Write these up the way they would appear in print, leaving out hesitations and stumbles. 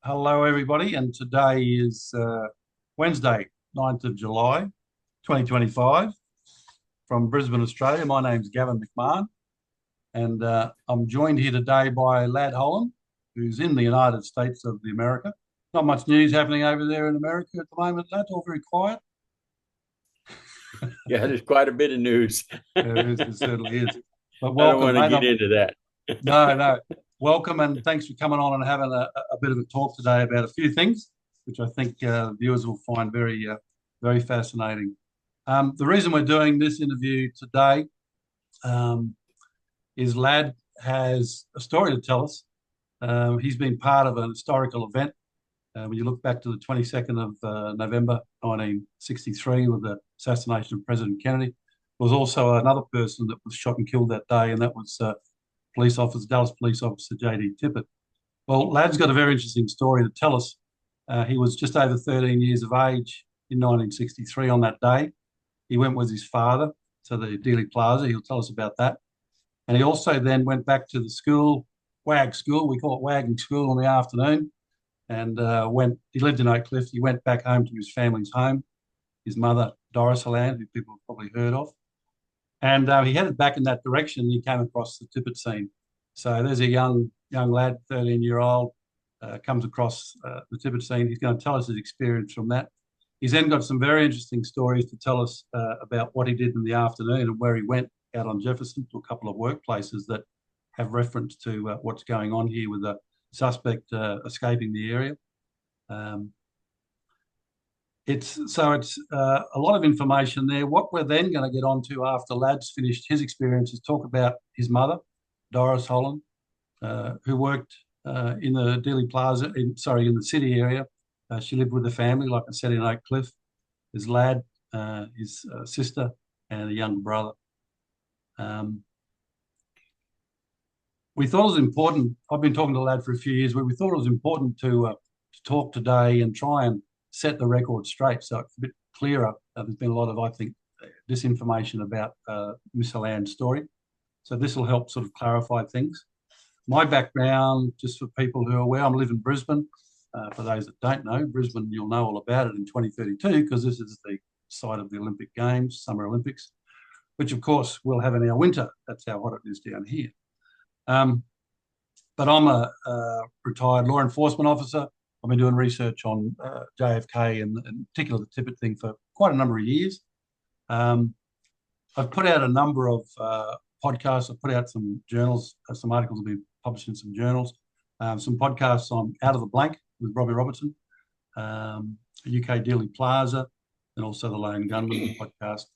Hello, everybody, and today is Wednesday, 9th of July, 2025, from Brisbane, Australia. My name's Gavin McMahon, and I'm joined here today by Lad Holan, who's in the United States of the America. Not much news happening over there in America at the moment, Lad. All very quiet. Yeah, there's quite a bit of news. There certainly is. But I don't welcome, want to mate. get into that. No, no. Welcome, and thanks for coming on and having a bit of a talk today about a few things, which I think viewers will find very fascinating. The reason we're doing this interview today um, is Lad has a story to tell us. He's been part of an historical event. When you look back to the 22nd of November 1963 with the assassination of President Kennedy, there was also another person that was shot and killed that day, and that was Dallas Police Officer J.D. Tippit. Well, Lad's got a very interesting story to tell us. He was just over 13 years of age in 1963 on that day. He went with his father to the Dealey Plaza. He'll tell us about that. And he also then went back to the school, WAG school. We call it wagging school in the afternoon. And he lived in Oak Cliff. He went back home to his family's home, his mother, Doris Holan, who people have probably heard of. And he headed back in that direction and he came across the Tippit scene. So there's a young lad, 13-year-old, comes across the Tippit scene. He's going to tell us his experience from that. He's then got some very interesting stories to tell us about what he did in the afternoon and where he went out on Jefferson to a couple of workplaces that have reference to what's going on here with the suspect escaping the area. It's a lot of information there. What we're then going to get on to after Lad's finished his experience is talk about his mother, Doris Holan, who worked in the Dealey Plaza, in the city area. She lived with the family, like I said, in Oak Cliff. His lad, his sister, and a young brother. We thought it was important. I've been talking to Lad for a few years, where we thought it was important to talk today and try and set the record straight so it's a bit clearer. There's been a lot of, I think, disinformation about Miss Holan's story. So this will help sort of clarify things. My background, just for people who are aware, I live in Brisbane. For those that don't know, Brisbane, you'll know all about it in 2032 because this is the site of the Olympic Games, Summer Olympics, which of course we'll have in our winter. That's how hot it is down here. But I'm a retired law enforcement officer. I've been doing research on JFK and in particular the Tippit thing for quite a number of years. I've put out a number of podcasts. I've put out some journals, some articles have been published in some journals, some podcasts on Out of the Blank with Robbie Robertson, UK Dealey Plaza, and also the Lone Gunman podcast.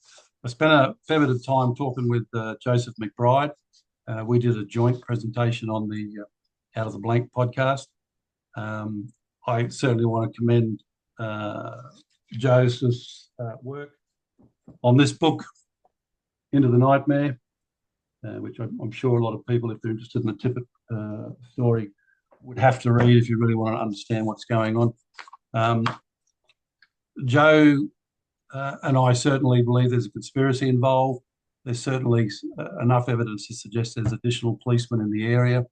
I spent a fair bit of time talking with Joseph McBride. We did a joint presentation on the Out of the Blank podcast. I certainly want to commend Joseph's work on this book, Into the Nightmare, which I'm sure a lot of people, if they're interested in the Tippit story, would have to read if you really want to understand what's going on. Joe and I certainly believe there's a conspiracy involved. There's certainly enough evidence to suggest there's additional policemen in the area.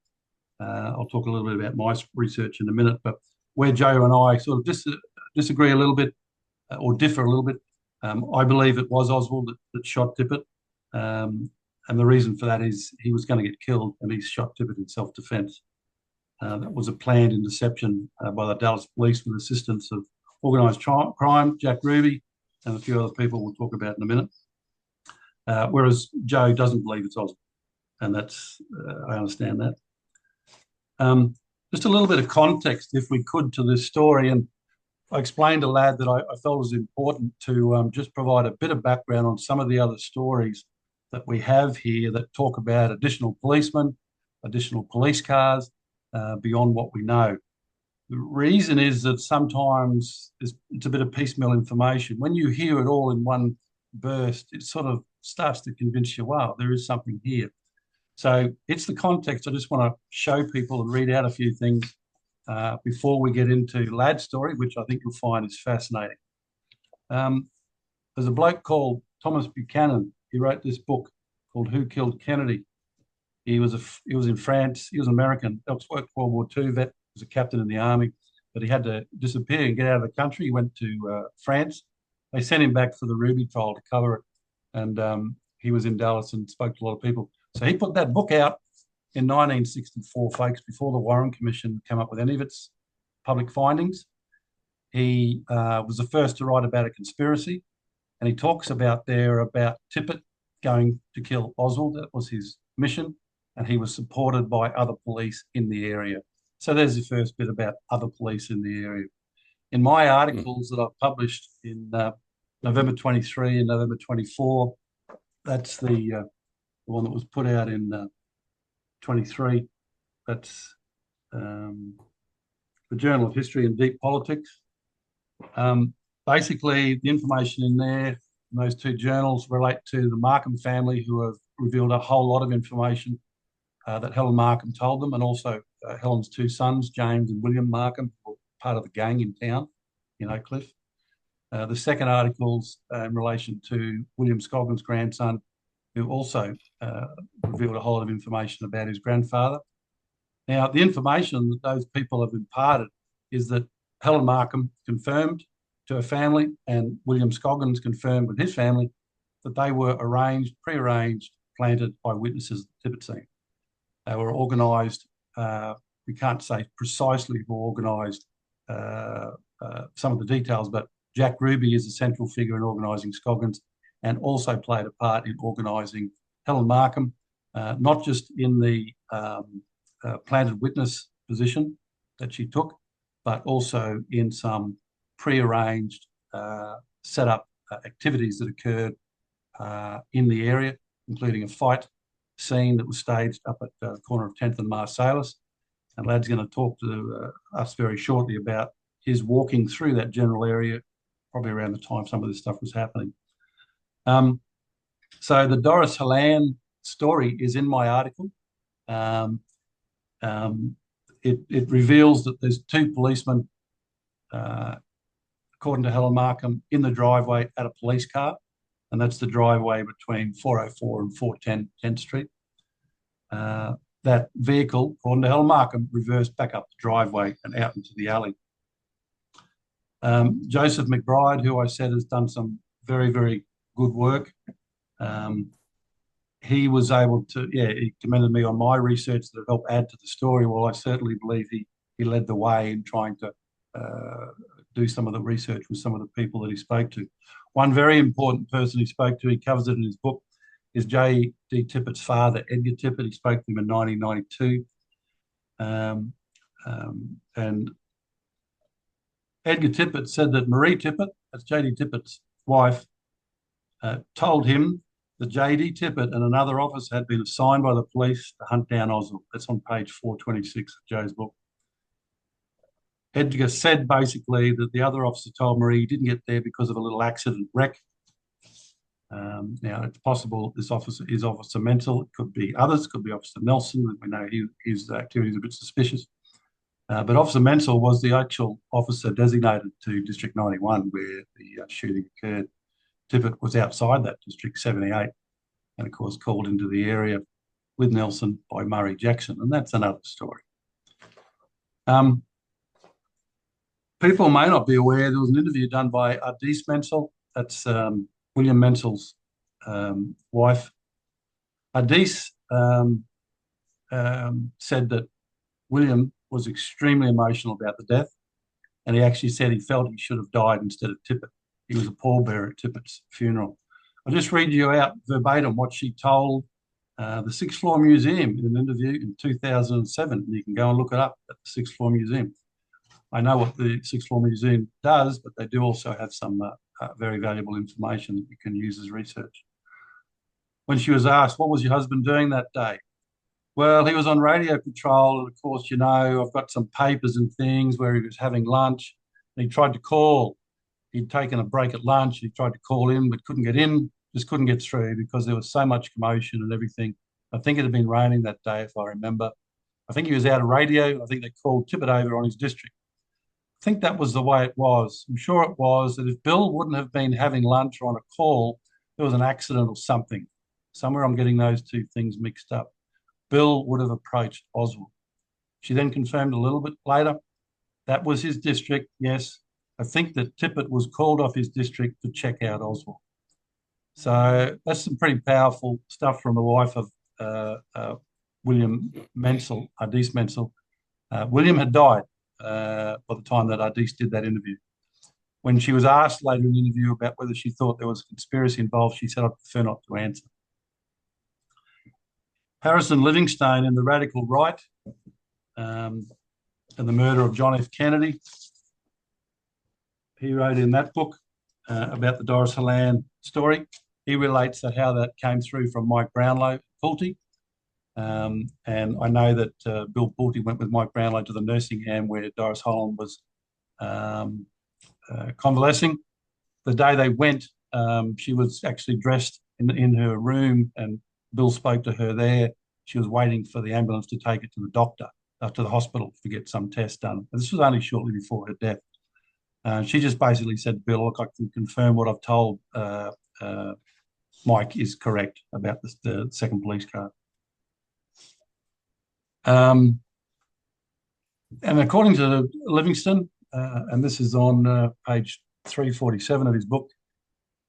I'll talk a little bit about my research in a minute, but where Joe and I sort of disagree a little bit or differ a little bit, I believe it was Oswald that shot Tippit. And the reason for that is he was going to get killed and he shot Tippit in self-defense. That was a planned interception by the Dallas police with assistance of organised crime, Jack Ruby, and a few other people we'll talk about in a minute. Whereas Joe doesn't believe it's Oswald, and that's I understand that. Just a little bit of context, if we could, to this story, and I explained to Lad that I felt it was important to just provide a bit of background on some of the other stories that we have here that talk about additional policemen, additional police cars, beyond what we know. The reason is that sometimes it's a bit of piecemeal information. When you hear it all in one burst, it sort of starts to convince you, wow, there is something here. So it's the context. I just want to show people and read out a few things before we get into Lad's story, which I think you'll find is fascinating. There's a bloke called Thomas Buchanan. He wrote this book called Who Killed Kennedy? He was in France. He was American. Worked World War II vet. Was a captain in the army. but he had to disappear and get out of the country. He went to France. They sent him back for the Ruby trial to cover it, and he was in Dallas and spoke to a lot of people. So he put that book out in 1964, folks, before the Warren Commission came up with any of its public findings. He was the first to write about a conspiracy, and he talks about Tippit going to kill Oswald. That was his mission, and he was supported by other police in the area. So there's the first bit about other police in the area. In my articles that I've published in November 23 and November 24, that's the one that was put out in 23. That's the Journal of History and Deep Politics. Basically, the information in there, in those two journals, relate to the Markham family, who have revealed a whole lot of information that Helen Markham told them, and also Helen's two sons, James and William Markham, were part of the gang in town in Oak Cliff. The second article's in relation to William Scoggins' grandson, who also revealed a whole lot of information about his grandfather. Now, the information that those people have imparted is that Helen Markham confirmed to her family, and William Scoggins confirmed with his family, that they were prearranged, planted by witnesses at the Tippit scene. They were organised, we can't say precisely who organised some of the details, but Jack Ruby is a central figure in organising Scoggins, and also played a part in organising Helen Markham, not just in the planted witness position that she took, but also in some prearranged set-up activities that occurred in the area, including a fight scene that was staged up at the corner of 10th and Marsalis. And Lad's going to talk to us very shortly about his walking through that general area, probably around the time some of this stuff was happening. So the Doris Holan story is in my article. It reveals that there's two policemen, according to Helen Markham, in the driveway at a police car, and that's the driveway between 404 and 410 10th Street. That vehicle, according to Helen Markham, reversed back up the driveway and out into the alley. Joseph McBride, who I said has done some very, very good work, he was able to, he commended me on my research that helped add to the story. Well, I certainly believe he led the way in trying to do some of the research with some of the people that he spoke to. One very important person he spoke to, he covers it in his book, is J.D. Tippit's father, Edgar Tippit. He spoke to him in 1992. And Edgar Tippit said that Marie Tippit, that's J.D. Tippit's wife, told him that J.D. Tippit and another officer had been assigned by the police to hunt down Oswald. That's on page 426 of Joe's book. Edgar said basically that the other officer told Marie he didn't get there because of a little accident wreck. Now, it's possible this officer is Officer Mental. It could be others. It could be Officer Nelson. We know his activity is a bit suspicious. But Officer Mental was the actual officer designated to District 91 where the shooting occurred. Tippit was outside that District 78 and, of course, called into the area with Nelson by Murray Jackson, and that's another story. People may not be aware there was an interview done by Ardis Mental. That's William Mental's wife. Ardis said that William was extremely emotional about the death, and he actually said he felt he should have died instead of Tippit. He was a pallbearer at Tippit's funeral. I'll just read you out verbatim what she told the Sixth Floor Museum in an interview in 2007. You can go and look it up at the Sixth Floor Museum. I know what the Sixth Floor Museum does, but they do also have some very valuable information that you can use as research. When she was asked, what was your husband doing that day? Well, he was on radio patrol, and of course, you know, I've got some papers and things where he was having lunch, and he tried to call. He'd taken a break at lunch. He tried to call in, but couldn't get in, just couldn't get through because there was so much commotion and everything. I think it had been raining that day, if I remember. I think he was out of radio. I think they called Tippit over on his district. I think that was the way it was. I'm sure it was that if Bill wouldn't have been having lunch or on a call, there was an accident or something. Somewhere I'm getting those two things mixed up. Bill would have approached Oswald. She then confirmed a little bit later That was his district, yes. I think that Tippit was called off his district to check out Oswald. So that's some pretty powerful stuff from the wife of William Menzel, Ardis Menzel. William had died by the time that Ardis did that interview. When she was asked later in the interview about whether she thought there was a conspiracy involved, she said, "I prefer not to answer." Harrison Livingstone and the radical right and the murder of John F. Kennedy. He wrote in that book about the Doris Holan story. He relates to how that came through from Mike Brownlow, Pulte. And I know that Bill Pulte went with Mike Brownlow to the nursing home where Doris Holan was convalescing. The day they went, she was actually dressed in her room, and Bill spoke to her there. She was waiting for the ambulance to take her to the doctor, to the hospital to get some tests done. And this was only shortly before her death. She just basically said, "Bill, look, I can confirm what I've told Mike is correct about the second police car." And according to Livingston, and this is on page 347 of his book,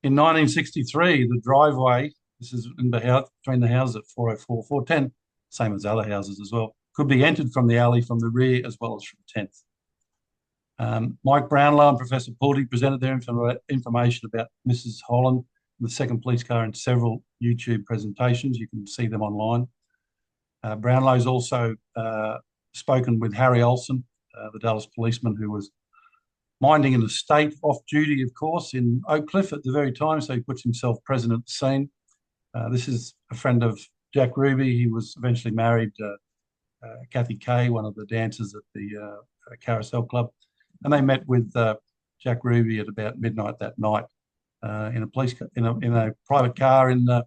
in 1963, the driveway, this is in between the houses at 404, 410, same as other houses as well, could be entered from the alley from the rear as well as from 10th. Mike Brownlow and Professor Pulte presented their information about Mrs. Holan and the second police car in several YouTube presentations. You can see them online. Brownlow's also spoken with Harry Olsen, the Dallas policeman who was minding an estate off duty, of course, in Oak Cliff at the very time, so he puts himself present at the scene. This is a friend of Jack Ruby. He was eventually married to Kathy Kay, one of the dancers at the Carousel Club, and they met with Jack Ruby at about midnight that night in a police in a private car in the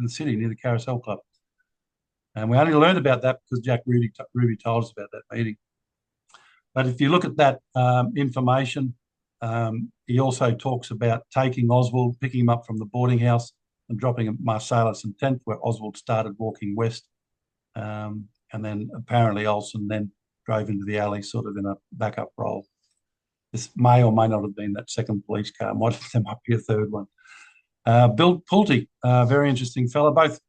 city near the Carousel Club. And we only learned about that because Jack Ruby told us about that meeting. But if you look at that information, he also talks about taking Oswald, picking him up from the boarding house and dropping him at Marsalis and 10th, where Oswald started walking west. And then apparently Olsen then drove into the alley sort of in a backup role. This may or may not have been that second police car. Might have been a third one. Bill Pulte, very interesting fellow. Both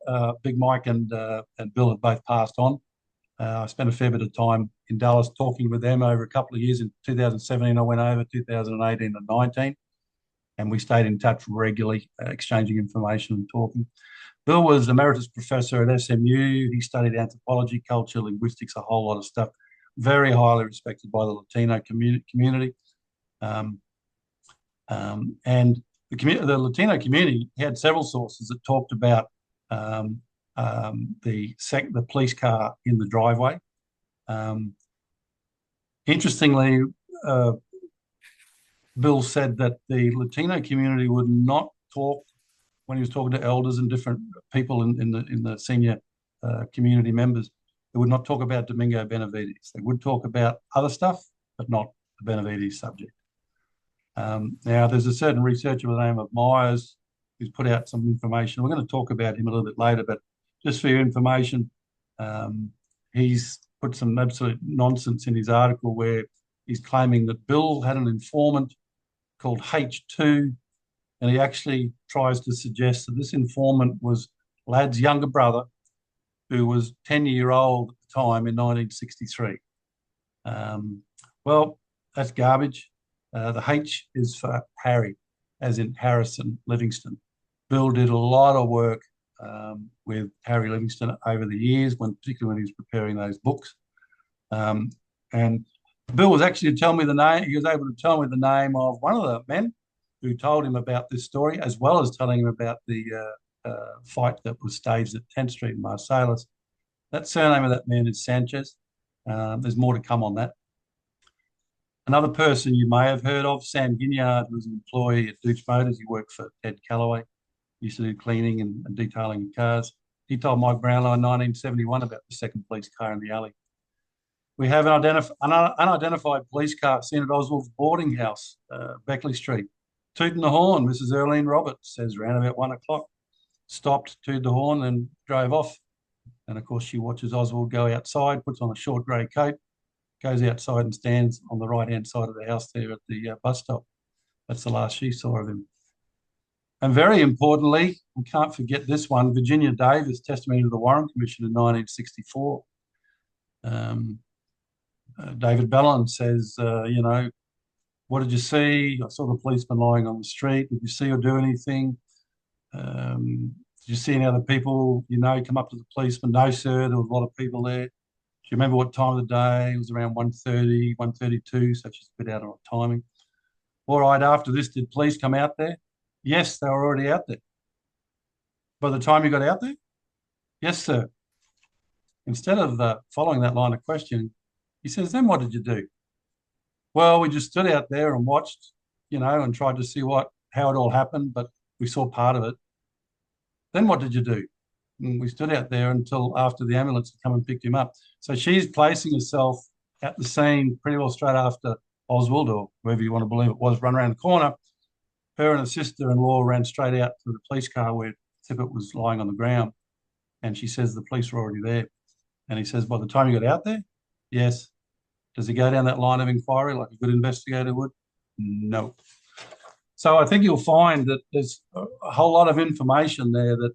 Big Mike and Bill have both passed on. I spent a fair bit of time in Dallas talking with them over a couple of years. In 2017, I went over, 2018 and 19, and we stayed in touch regularly, exchanging information and talking. Bill was emeritus professor at SMU. He studied anthropology, culture, linguistics, a whole lot of stuff. Very highly respected by the Latino community. And the Latino community had several sources that talked about the police car in the driveway. Interestingly, Bill said that the Latino community would not talk when he was talking to elders and different people in the senior community members. They would not talk about Domingo Benavides. They would talk about other stuff, but not the Benavides subject. Now, there's a certain researcher by the name of Myers who's put out some information. We're going to talk about him a little bit later, but just for your information, he's put some absolute nonsense in his article where he's claiming that Bill had an informant called H2, and he actually tries to suggest that this informant was Ladd's younger brother, who was 10-year-old at the time in 1963. Well, that's garbage. The H is for Harry, as in Harrison Livingston. Bill did a lot of work with Harry Livingston over the years, particularly when he was preparing those books. And Bill was actually to tell me the name. He was able to tell me the name of one of the men who told him about this story, as well as telling him about the fight that was staged at 10th Street in Marsalis. That surname of that man is Sanchez. There's more to come on that. Another person you may have heard of, Sam Ginyard, was an employee at Dukes Motors. He worked for Ted Calloway. He used to do cleaning and detailing of cars. He told Mike Brownlow in 1971 about the second police car in the alley. We have an unidentified police car seen at Oswald's boarding house, Beckley Street. Tooting the horn, Mrs. Erlene Roberts says around about 1 o'clock. Stopped, tooted the horn, and drove off. And of course, she watches Oswald go outside, puts on a short grey coat, goes outside and stands on the right-hand side of the house there at the bus stop. That's the last she saw of him. And very importantly, we can't forget this one, Virginia Davis testimony to the Warren Commission in 1964. David Bellon says, what did you see? I saw the policeman lying on the street. Did you see or do anything? Did you see any other people, come up to the policeman? No, sir, there was a lot of people there. Do you remember what time of the day? It was around 1:30, 1:32, so she's a bit out of timing. All right, after this, did police come out there? Yes, they were already out there. By the time you got out there? Yes, sir. Instead of following that line of questioning, he says, then what did you do? Well, we just stood out there and watched, and tried to see how it all happened, but we saw part of it. Then what did you do? And we stood out there until after the ambulance had come and picked him up. So she's placing herself at the scene pretty well straight after Oswald, or whoever you want to believe it was, run around the corner. Her and her sister-in-law ran straight out to the police car where Tippit was lying on the ground. And she says the police were already there. And he says, by the time you got out there? Yes. Does he go down that line of inquiry like a good investigator would? No. So I think you'll find that there's a whole lot of information there that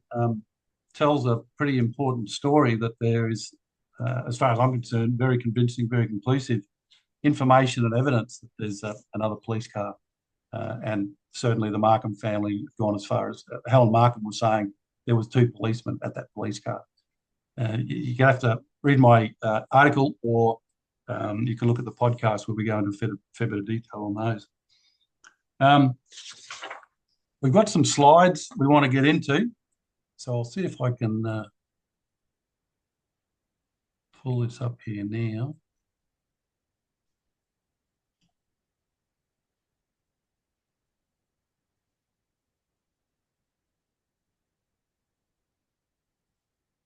tells a pretty important story, that there is, as far as I'm concerned, very convincing, very conclusive information and evidence that there's another police car. And certainly the Markham family have gone as far as Helen Markham was saying there was 2 policemen at that police car. You're going to have to read my article, or you can look at the podcast where we go into a fair bit of detail on those. We've got some slides we want to get into, so I'll see if I can pull this up here now.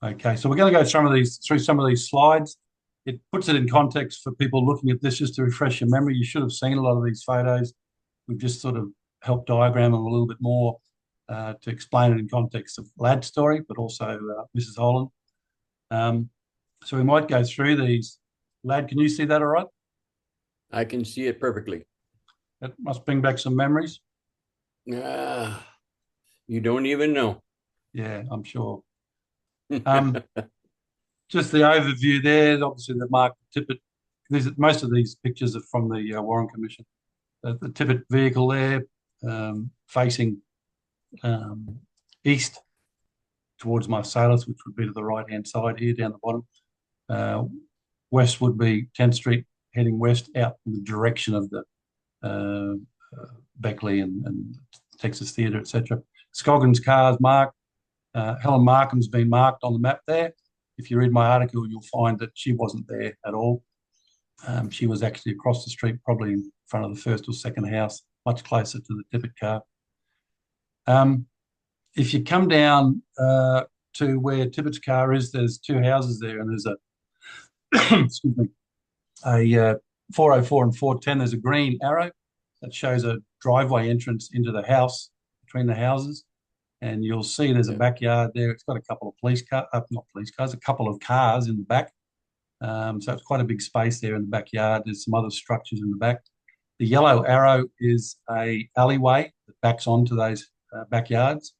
Okay, so we're going to go through some of these slides. It puts it in context for people looking at this, just to refresh your memory. You should have seen a lot of these photos. We've just sort of helped diagram them a little bit more to explain it in context of Ladd's story, but also Mrs. Holan. So we might go through these. Ladd, can you see that all right? I can see it perfectly. That must bring back some memories. You don't even know. Yeah, I'm sure. Just the overview there, obviously the Mark Tippit. Most of these pictures are from the Warren Commission. The Tippit vehicle there, facing east towards Marsalis, which would be to the right-hand side here down the bottom. West would be 10th Street, heading west out in the direction of the Beckley and Texas Theatre, etc. Scoggins' car's marked. Helen Markham's been marked on the map there. If you read my article, you'll find that she wasn't there at all. She was actually across the street, probably in front of the first or second house, much closer to the Tippit car. If you come down to where Tippit's car is, there's 2 houses there, and there's excuse me, a 404 and 410. There's a green arrow that shows a driveway entrance into the house, between the houses. And you'll see there's a backyard there. It's got a couple of a couple of cars in the back. So it's quite a big space there in the backyard. There's some other structures in the back. The yellow arrow is a alleyway that backs onto those backyards.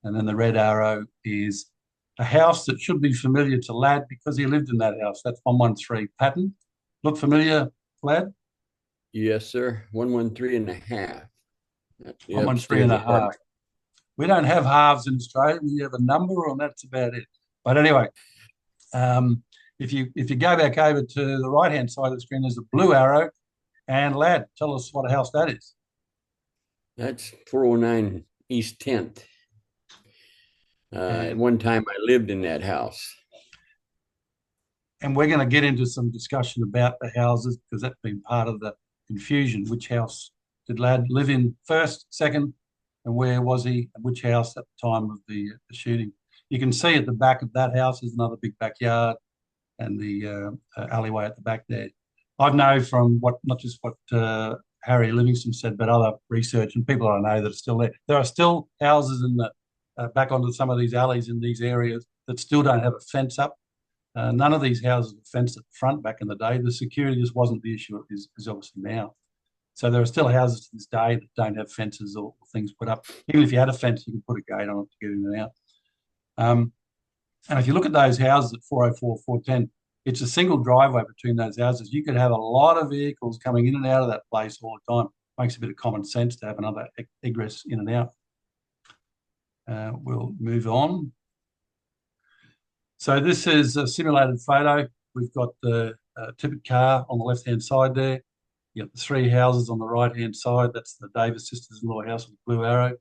And then the red arrow is a house that should be familiar to Ladd because he lived in that house. That's 113 Patton. Look familiar, Ladd? Yes, sir. 113 and a half. 113 and a half. We don't have halves in Australia. We have a number, and that's about it. But anyway, if you go back over to the right-hand side of the screen, there's a blue arrow. And Ladd, tell us what a house that is. That's 409 East 10th. At one time, I lived in that house. And we're going to get into some discussion about the houses because that's been part of the confusion. Which house did Ladd live in first, second, and where was he, and which house at the time of the shooting? You can see at the back of that house is another big backyard and the alleyway at the back there. I know from not just what Harry Livingston said, but other research and people I know that are still there. There are still houses in the back onto some of these alleys in these areas that still don't have a fence up. None of these houses were fenced at the front back in the day. The security just wasn't the issue it is obviously now. So there are still houses to this day that don't have fences or things put up. Even if you had a fence, you can put a gate on it to get in and out. And if you look at those houses at 404, 410, it's a single driveway between those houses. You could have a lot of vehicles coming in and out of that place all the time. Makes a bit of common sense to have another egress in and out. We'll move on. So this is a simulated photo. We've got the Tippit car on the left-hand side there. You got the three houses on the right-hand side. That's the Davis sisters-in-law house with the blue arrow.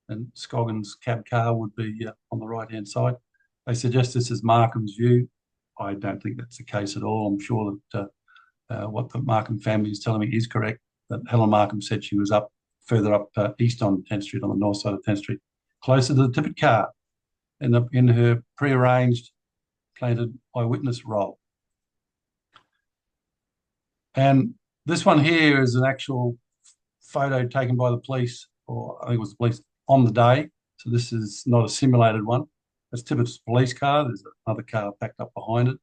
And Scoggins' cab car would be on the right-hand side. They suggest this is Markham's view. I don't think that's the case at all. I'm sure that what the Markham family is telling me is correct, that Helen Markham said she was up further up east on 10th Street, on the north side of 10th Street, closer to the Tippit car in her prearranged planted eyewitness role. And this one here is an actual photo taken by the police, or I think it was the police on the day. So this is not a simulated one. That's Tippit's police car. There's another car packed up behind it.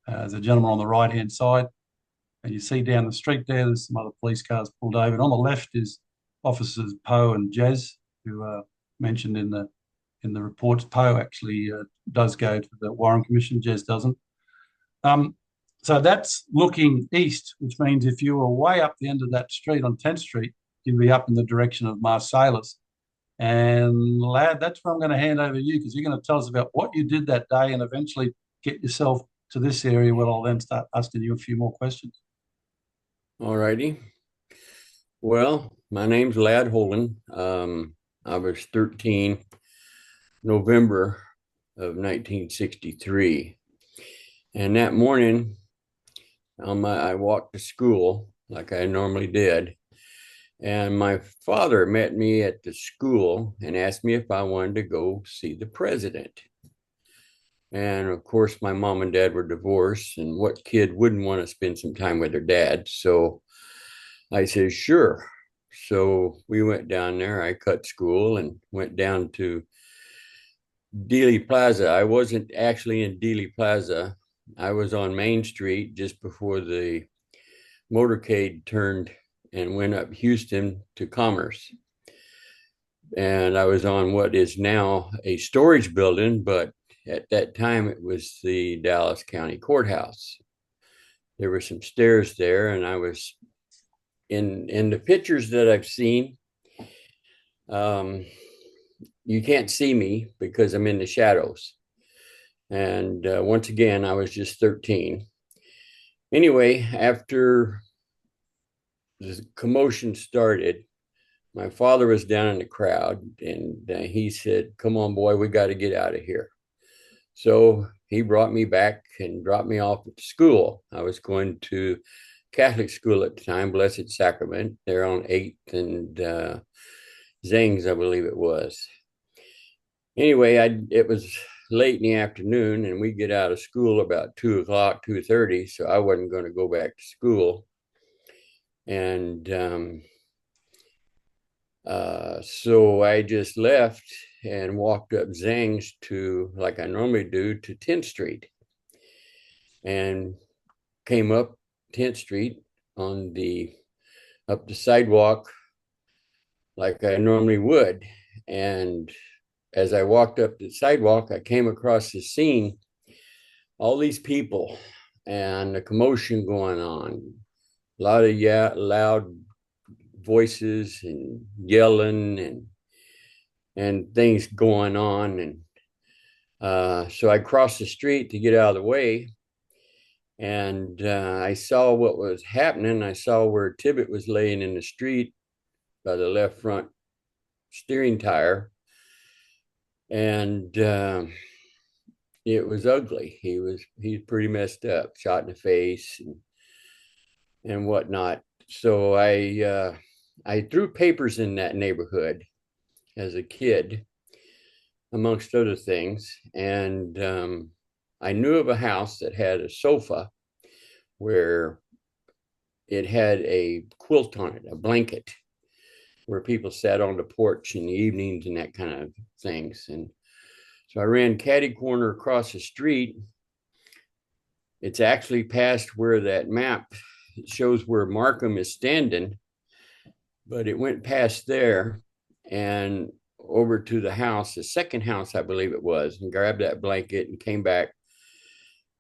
There's a gentleman on the right-hand side. And you see down the street there's some other police cars pulled over. And on the left is Officers Poe and Jez, who are mentioned in the reports. Poe actually does go to the Warren Commission. Jez doesn't. So that's looking east, which means if you were way up the end of that street on 10th Street, you'd be up in the direction of Marsalis. And lad, that's where I'm going to hand over you, because you're going to tell us about what you did that day and eventually get yourself to this area where I'll then start asking you a few more questions. All righty. Well, my name's Lad Holan. I was 13, November of 1963. And that morning, I walked to school like I normally did. And my father met me at the school and asked me if I wanted to go see the president. And of course, my mom and dad were divorced, and what kid wouldn't want to spend some time with their dad? So I said, sure. So we went down there. I cut school and went down to Dealey Plaza. I wasn't actually in Dealey Plaza. I was on Main Street just before the motorcade turned and went up Houston to Commerce. And I was on what is now a storage building, but at that time it was the Dallas County Courthouse. There were some stairs there, and I was in the pictures that I've seen. You can't see me because I'm in the shadows. And once again, I was just 13. Anyway, after the commotion started, my father was down in the crowd, and he said, come on, boy, we got to get out of here. So he brought me back and dropped me off at school. I was going to Catholic school at the time, Blessed Sacrament. They're on 8th and Zings, I believe it was. Anyway, it was late in the afternoon, and we get out of school about 2 o'clock, 2:30. So I wasn't going to go back to school. And so I just left and walked up Zings to, like I normally do, to 10th Street, and came up 10th Street up the sidewalk like I normally would. And as I walked up the sidewalk, I came across the scene, all these people and the commotion going on, a lot of loud voices and yelling and things going on. And so I crossed the street to get out of the way, and I saw what was happening. I saw where Tippit was laying in the street by the left front steering tire, and it was ugly. He's pretty messed up, shot in the face and whatnot. So I threw papers in that neighborhood as a kid, amongst other things. And I knew of a house that had a sofa where it had a quilt on it, a blanket, where people sat on the porch in the evenings and that kind of things. And so I ran catty corner across the street It's actually past where that map shows where Markham is standing, but it went past there and over to the house, the second house, I believe it was, and grabbed that blanket and came back.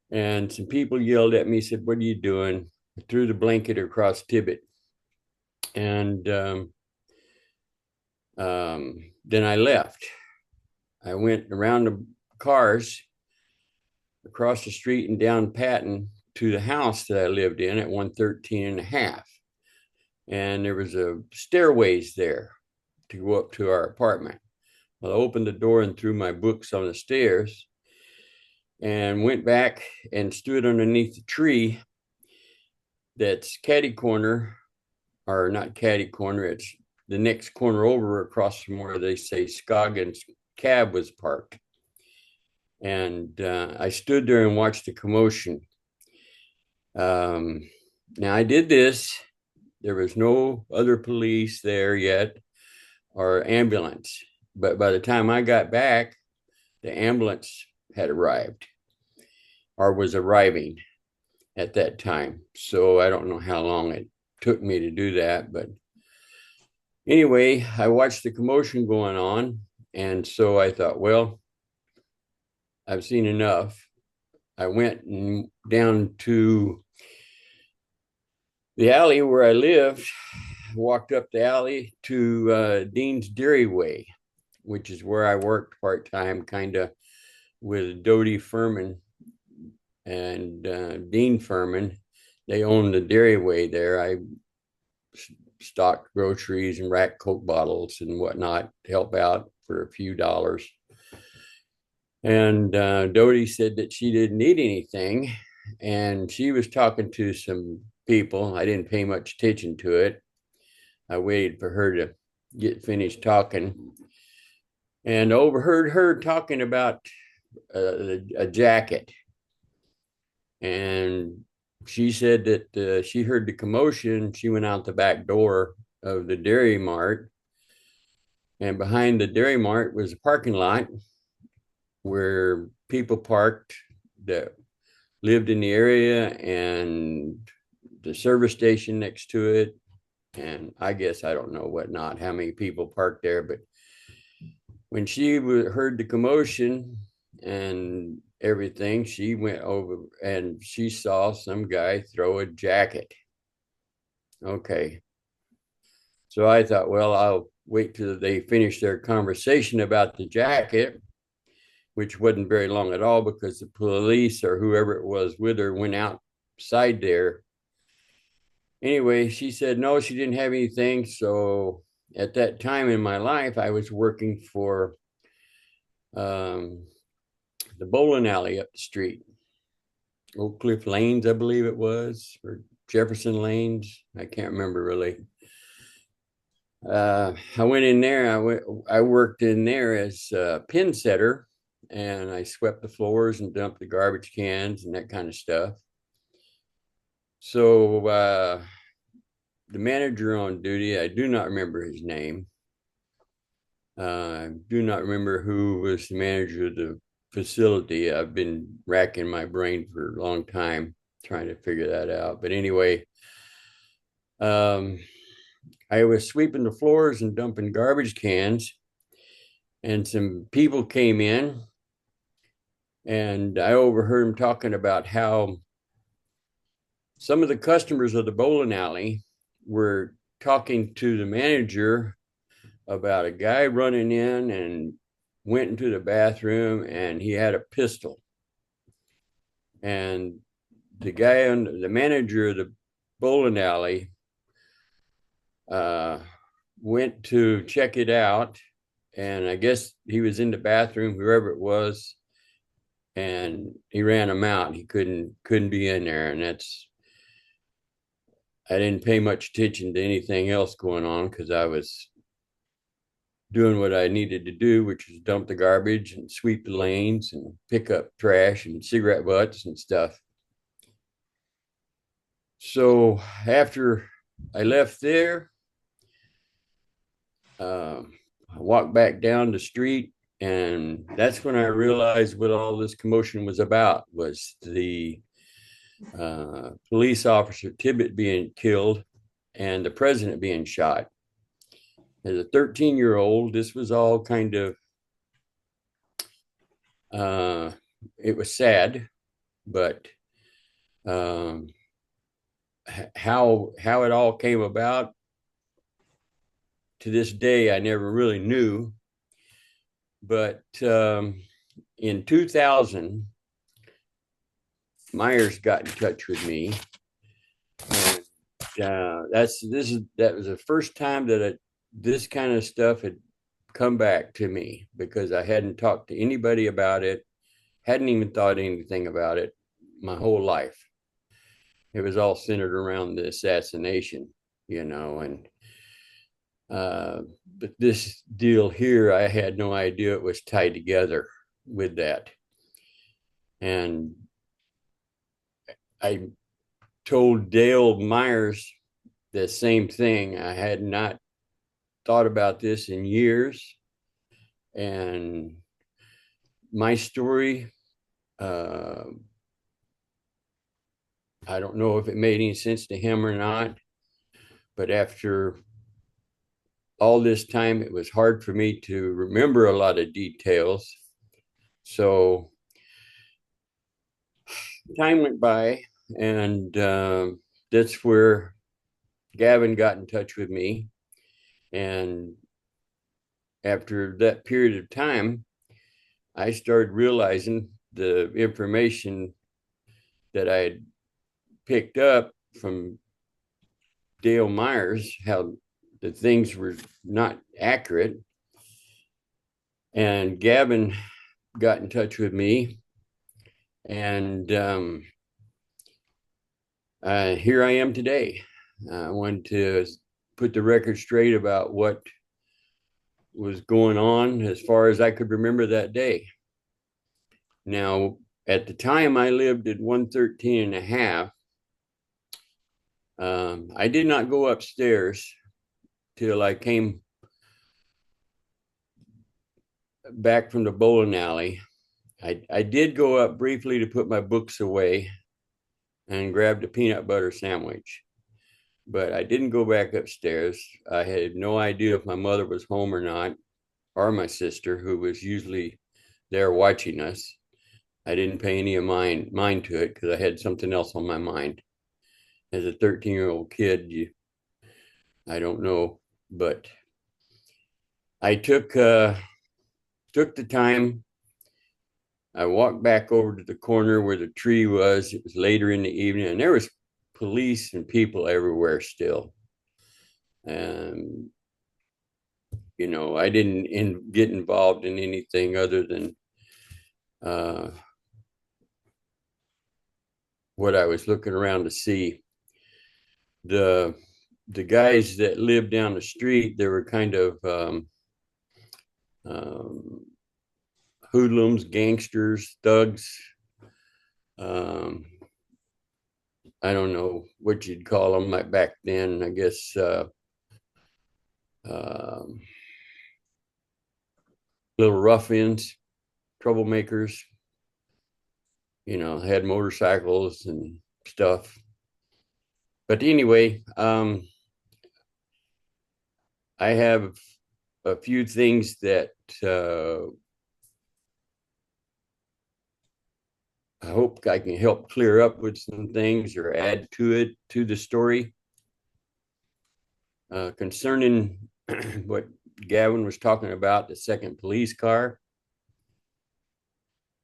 And some people yelled at me, said, "What are you doing?" I threw the blanket across Tippit. And then I left. I went around the cars across the street and down Patton to the house that I lived in at 113 and a half. And there was a stairways there to go up to our apartment. Well, I opened the door and threw my books on the stairs and went back and stood underneath the tree that's catty corner, or not catty corner, it's the next corner over across from where they say Scoggins cab was parked. And I stood there and watched the commotion. Now I did this. There was no other police there yet or ambulance. But by the time I got back, the ambulance had arrived or was arriving at that time. So I don't know how long it took me to do that. But anyway, I watched the commotion going on. And so I thought, well, I've seen enough. I went down to the alley where I lived, walked up the alley to Dean's Dairy Way, which is where I worked part-time, kind of with Dodie Furman and Dean Furman. They owned the Dairy Way there. I stocked groceries and racked Coke bottles and whatnot to help out for a few dollars. And Dodie said that she didn't need anything. And she was talking to some people. I didn't pay much attention to it. I waited for her to get finished talking and overheard her talking about a jacket. And she said that she heard the commotion. She went out the back door of the Dairy Mart. And behind the Dairy Mart was a parking lot where people parked that lived in the area and the service station next to it. And I guess I don't know whatnot, how many people parked there. But when she heard the commotion and everything, she went over and she saw some guy throw a jacket. Okay. So I thought, well, I'll wait till they finish their conversation about the jacket, which wasn't very long at all because the police or whoever it was with her went outside there. Anyway, she said no, she didn't have anything. So at that time in my life, I was working for the bowling alley up the street, Oak Cliff Lanes, I believe it was, or Jefferson Lanes. I can't remember really. I went in there. I worked in there as a pin setter, and I swept the floors and dumped the garbage cans and that kind of stuff. So the manager on duty, I do not remember his name. I do not remember who was the manager of the facility. I've been racking my brain for a long time trying to figure that out. But anyway, I was sweeping the floors and dumping garbage cans, and some people came in, and I overheard them talking about how some of the customers of the bowling alley were talking to the manager about a guy running in and went into the bathroom and he had a pistol. And the manager of the bowling alley went to check it out. And I guess he was in the bathroom, whoever it was, and he ran him out. He couldn't be in there. And I didn't pay much attention to anything else going on because I was doing what I needed to do, which was dump the garbage and sweep the lanes and pick up trash and cigarette butts and stuff. So after I left there, I walked back down the street, and that's when I realized what all this commotion was about, was the Police Officer Tippit being killed and the president being shot. As a 13-year-old, this was all kind of, it was sad, but how it all came about to this day, I never really knew. But in 2000, Myers got in touch with me, and that was the first time that this kind of stuff had come back to me, because I hadn't talked to anybody about it, hadn't even thought anything about it my whole life. It was all centered around the assassination, and but this deal here, I had no idea it was tied together with that. And I told Dale Myers the same thing. I had not thought about this in years. And my story, I don't know if it made any sense to him or not, but after all this time, it was hard for me to remember a lot of details. So time went by, and that's where Gavin got in touch with me. And after that period of time, I started realizing the information that I had picked up from Dale Myers, how the things were not accurate. And Gavin got in touch with me, and here I am today. I wanted to put the record straight about what was going on as far as I could remember that day. Now, at the time I lived at 113 and a half, I did not go upstairs till I came back from the bowling alley. I did go up briefly to put my books away and grabbed a peanut butter sandwich, but I didn't go back upstairs. I had no idea if my mother was home or not, or my sister, who was usually there watching us. I didn't pay any of mind to it because I had something else on my mind. As a 13-year-old kid, I don't know, but I took the time. I walked back over to the corner where the tree was. It was later in the evening, and there was police and people everywhere still. And I didn't get involved in anything other than what I was looking around to see. The guys that lived down the street, they were kind of hoodlums, gangsters, thugs. I don't know what you'd call them back then. I guess little ruffians, troublemakers. Had motorcycles and stuff. But anyway, I have a few things that I hope I can help clear up with some things or add to the story. Concerning what Gavin was talking about, the second police car.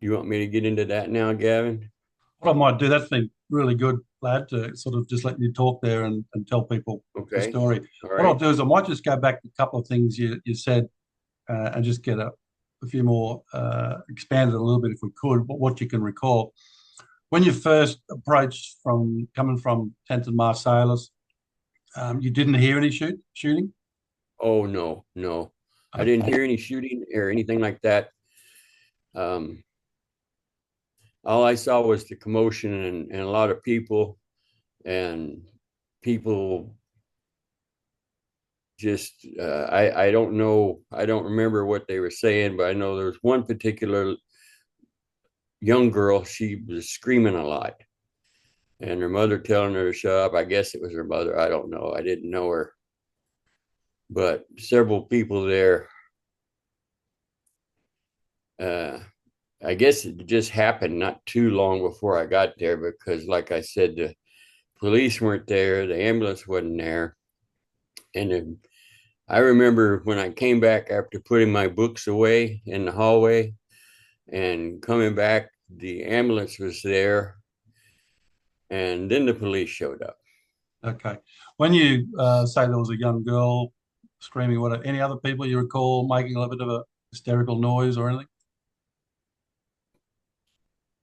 You want me to get into that now, Gavin? What I might do, that's been really good, lad, to sort of just let you talk there and tell people the story. All What I'll do is I might just go back to a couple of things you said and just get a few more expanded a little bit if we could, but what you can recall. When you first approached coming from 10th and Marsalis, you didn't hear any shooting? Oh, no. I didn't hear any shooting or anything like that. All I saw was the commotion and a lot of people, and people just, I don't know. I don't remember what they were saying, but I know there was one particular young girl. She was screaming a lot. and her mother telling her to shut up. I guess it was her mother. I don't know. I didn't know her, but several people there. I guess it just happened not too long before I got there because, like I said, the police weren't there, the ambulance wasn't there, and I remember when I came back after putting my books away in the hallway and coming back, the ambulance was there, and then the police showed up. Okay. When you say there was a young girl screaming, what any other people you recall making a little bit of a hysterical noise or anything?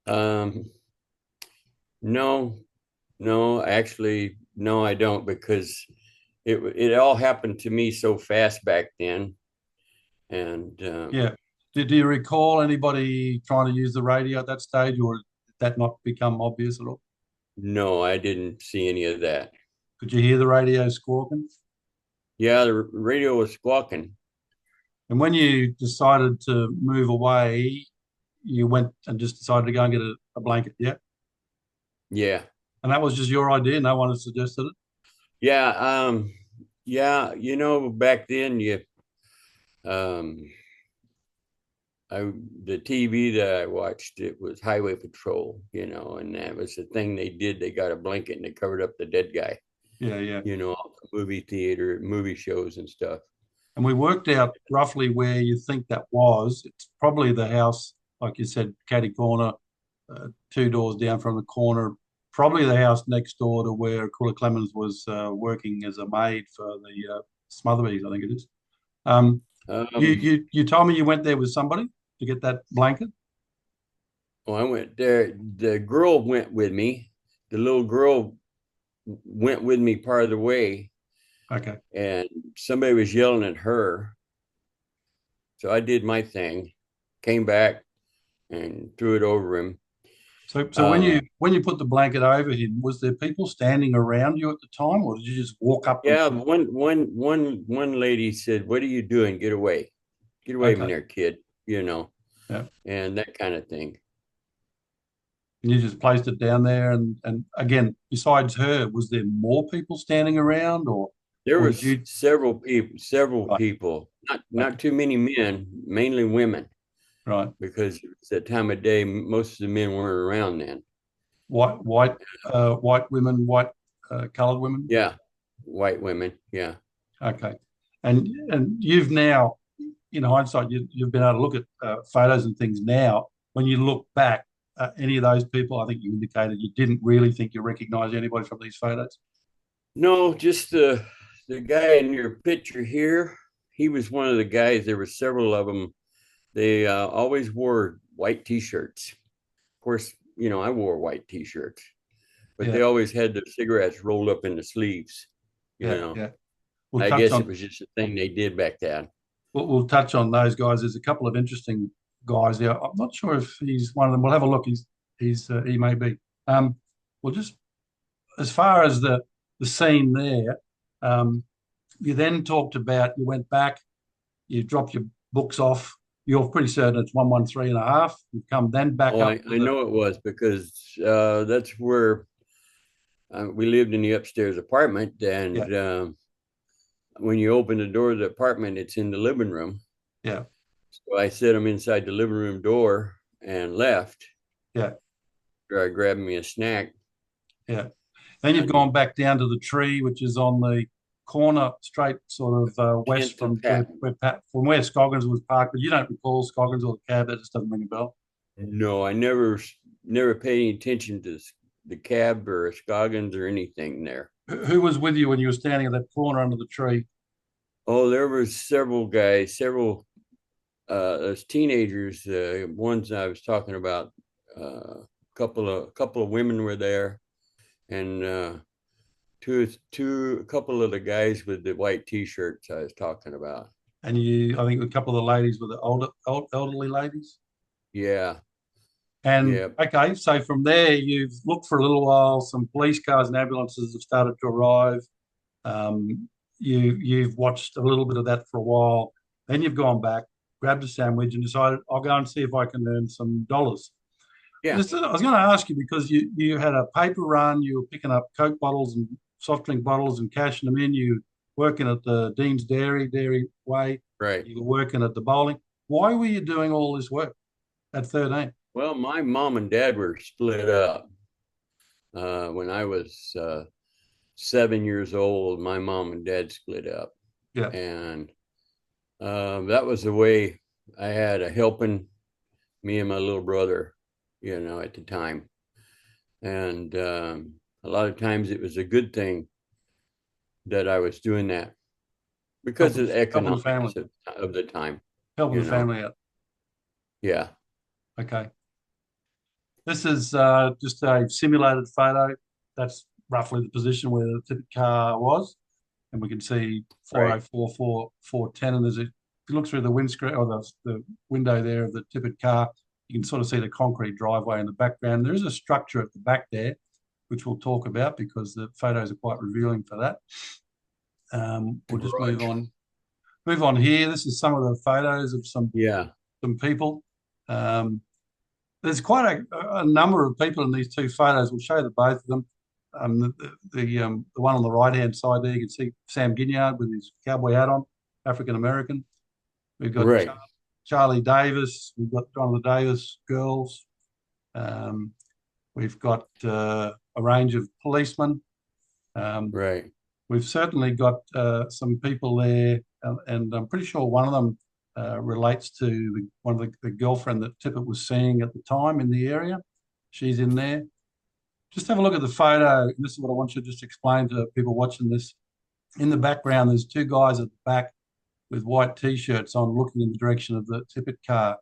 Um, no, no, actually, no, I don't because it all happened to me so fast back then, and Yeah. Do you recall anybody trying to use the radio at that stage, or did that not become obvious at all? no, I didn't see any of that. Could you hear the radio squawking? Yeah, the radio was squawking. And when you decided to move away, you went and just decided to go and get a blanket, yeah? Yeah, And that was just your idea. No one had suggested it. yeah, yeah. Back then um, I the TV that I watched, it was Highway Patrol, and that was the thing they did. They got a blanket and they covered up the dead guy, Yeah, yeah. movie theater, movie shows and stuff. And we worked out roughly where you think that was. It's probably the house, like you said, catty corner, two doors down from the corner. Probably the house next door to where Cooler Clemens was working as a maid for the Smotheries, I think it is. Um, you, Um, you you told me you went there with somebody to get that blanket. well, I went there. The girl went with me. The little girl went with me part of the way, Okay. and somebody was yelling at her. So I did my thing, came back and threw it over him. So Uh, when you put the blanket over him, was there people standing around you at the time, or did you just walk up and yeah, put? one lady said, "What are you doing? Get away from Okay. there, kid." Yeah. And that kind of thing. And you just placed it down there, and again, besides her, was there more people standing around, There or did was you? several Right. people, not Okay. too many men, mainly women, Right. because it was that time of day. Most of the men weren't around then. White women, white colored women. Yeah, white women. Yeah. Okay. And you've now, in hindsight, you've been able to look at photos and things now. When you look back, any of those people, I think you indicated you didn't really think you recognized anybody from these photos. No, just the guy in your picture here. He was one of the guys. There were several of them. They always wore white T-shirts. Of course, I wore white T-shirts, but Yeah, they always had their cigarettes rolled up in the sleeves. You yeah, know, yeah. We'll I touch guess it on was just a thing they did back then. we'll touch on those guys. There's a couple of interesting guys there. I'm not sure if he's one of them. We'll have a look. He may be. We'll just as far as the scene there. You then talked about you went back, you dropped your books off. You're pretty certain it's 113 and a half. You've come then back Oh, up to I the know it was because that's where we lived in the upstairs apartment, yeah, and when you open the door of the apartment, it's in the living room. yeah, So I set him inside the living room door and left. yeah, After I grabbed me a snack. yeah. Then you've And gone back down to the tree, which is on the corner, straight sort of west 10th and from where Scoggins was parked. But you don't recall Scoggins or the cab. That just doesn't ring a bell. No, I never paid any attention to the cab or Scoggins or anything there. Who was with you when you were standing at that corner under the tree? Oh, there was several guys, several as teenagers. Ones I was talking about. A couple of women were there, and a couple of the guys with the white T-shirts I was talking about. And I think a couple of the ladies were the elderly ladies. Yeah, And yeah. okay, so from there, you've looked for a little while. Some police cars and ambulances have started to arrive. You've watched a little bit of that for a while. Then you've gone back, grabbed a sandwich, and decided I'll go and see if I can earn some dollars. Yeah, I was going to ask you because you had a paper run, you were picking up Coke bottles and soft drink bottles and cashing them in. You working at the Dean's Dairy Way. right. You were working at the bowling. Why were you doing all this work at 13? Well, my mom and dad were split up. When I was 7 years old, my mom and dad split up. Yeah, And that was the way I had a helping me and my little brother, at the time. And a lot of times it was a good thing that I was doing that because of the helping the family, economics of the time, helping you the know. family out. Yeah, Okay. This is just a simulated photo. That's roughly the position where the Tippit car was. And we can see right, 404, 410. And if you look through the windscreen or the window there of the Tippit car, you can sort of see the concrete driveway in the background. There is a structure at the back there, which we'll talk about because the photos are quite revealing for that. the We'll just move garage. on. Move on here. This is some of the photos of Yeah, some people. Um, there's quite a number of people in these two photos. We'll show the both of them. The one on the right hand side there, you can see Sam Ginyard with his cowboy hat on, African American. We've got right, Charlie Davis. We've got John the Davis girls. Um, we've got a range of policemen. Um, right. we've certainly got some people there, and I'm pretty sure one of them relates to one of the girlfriend that Tippit was seeing at the time in the area. She's in there. Just have a look at the photo. This is what I want you to just explain to people watching this. In the background, there's two guys at the back with white t-shirts on, looking in the direction of the Tippit car.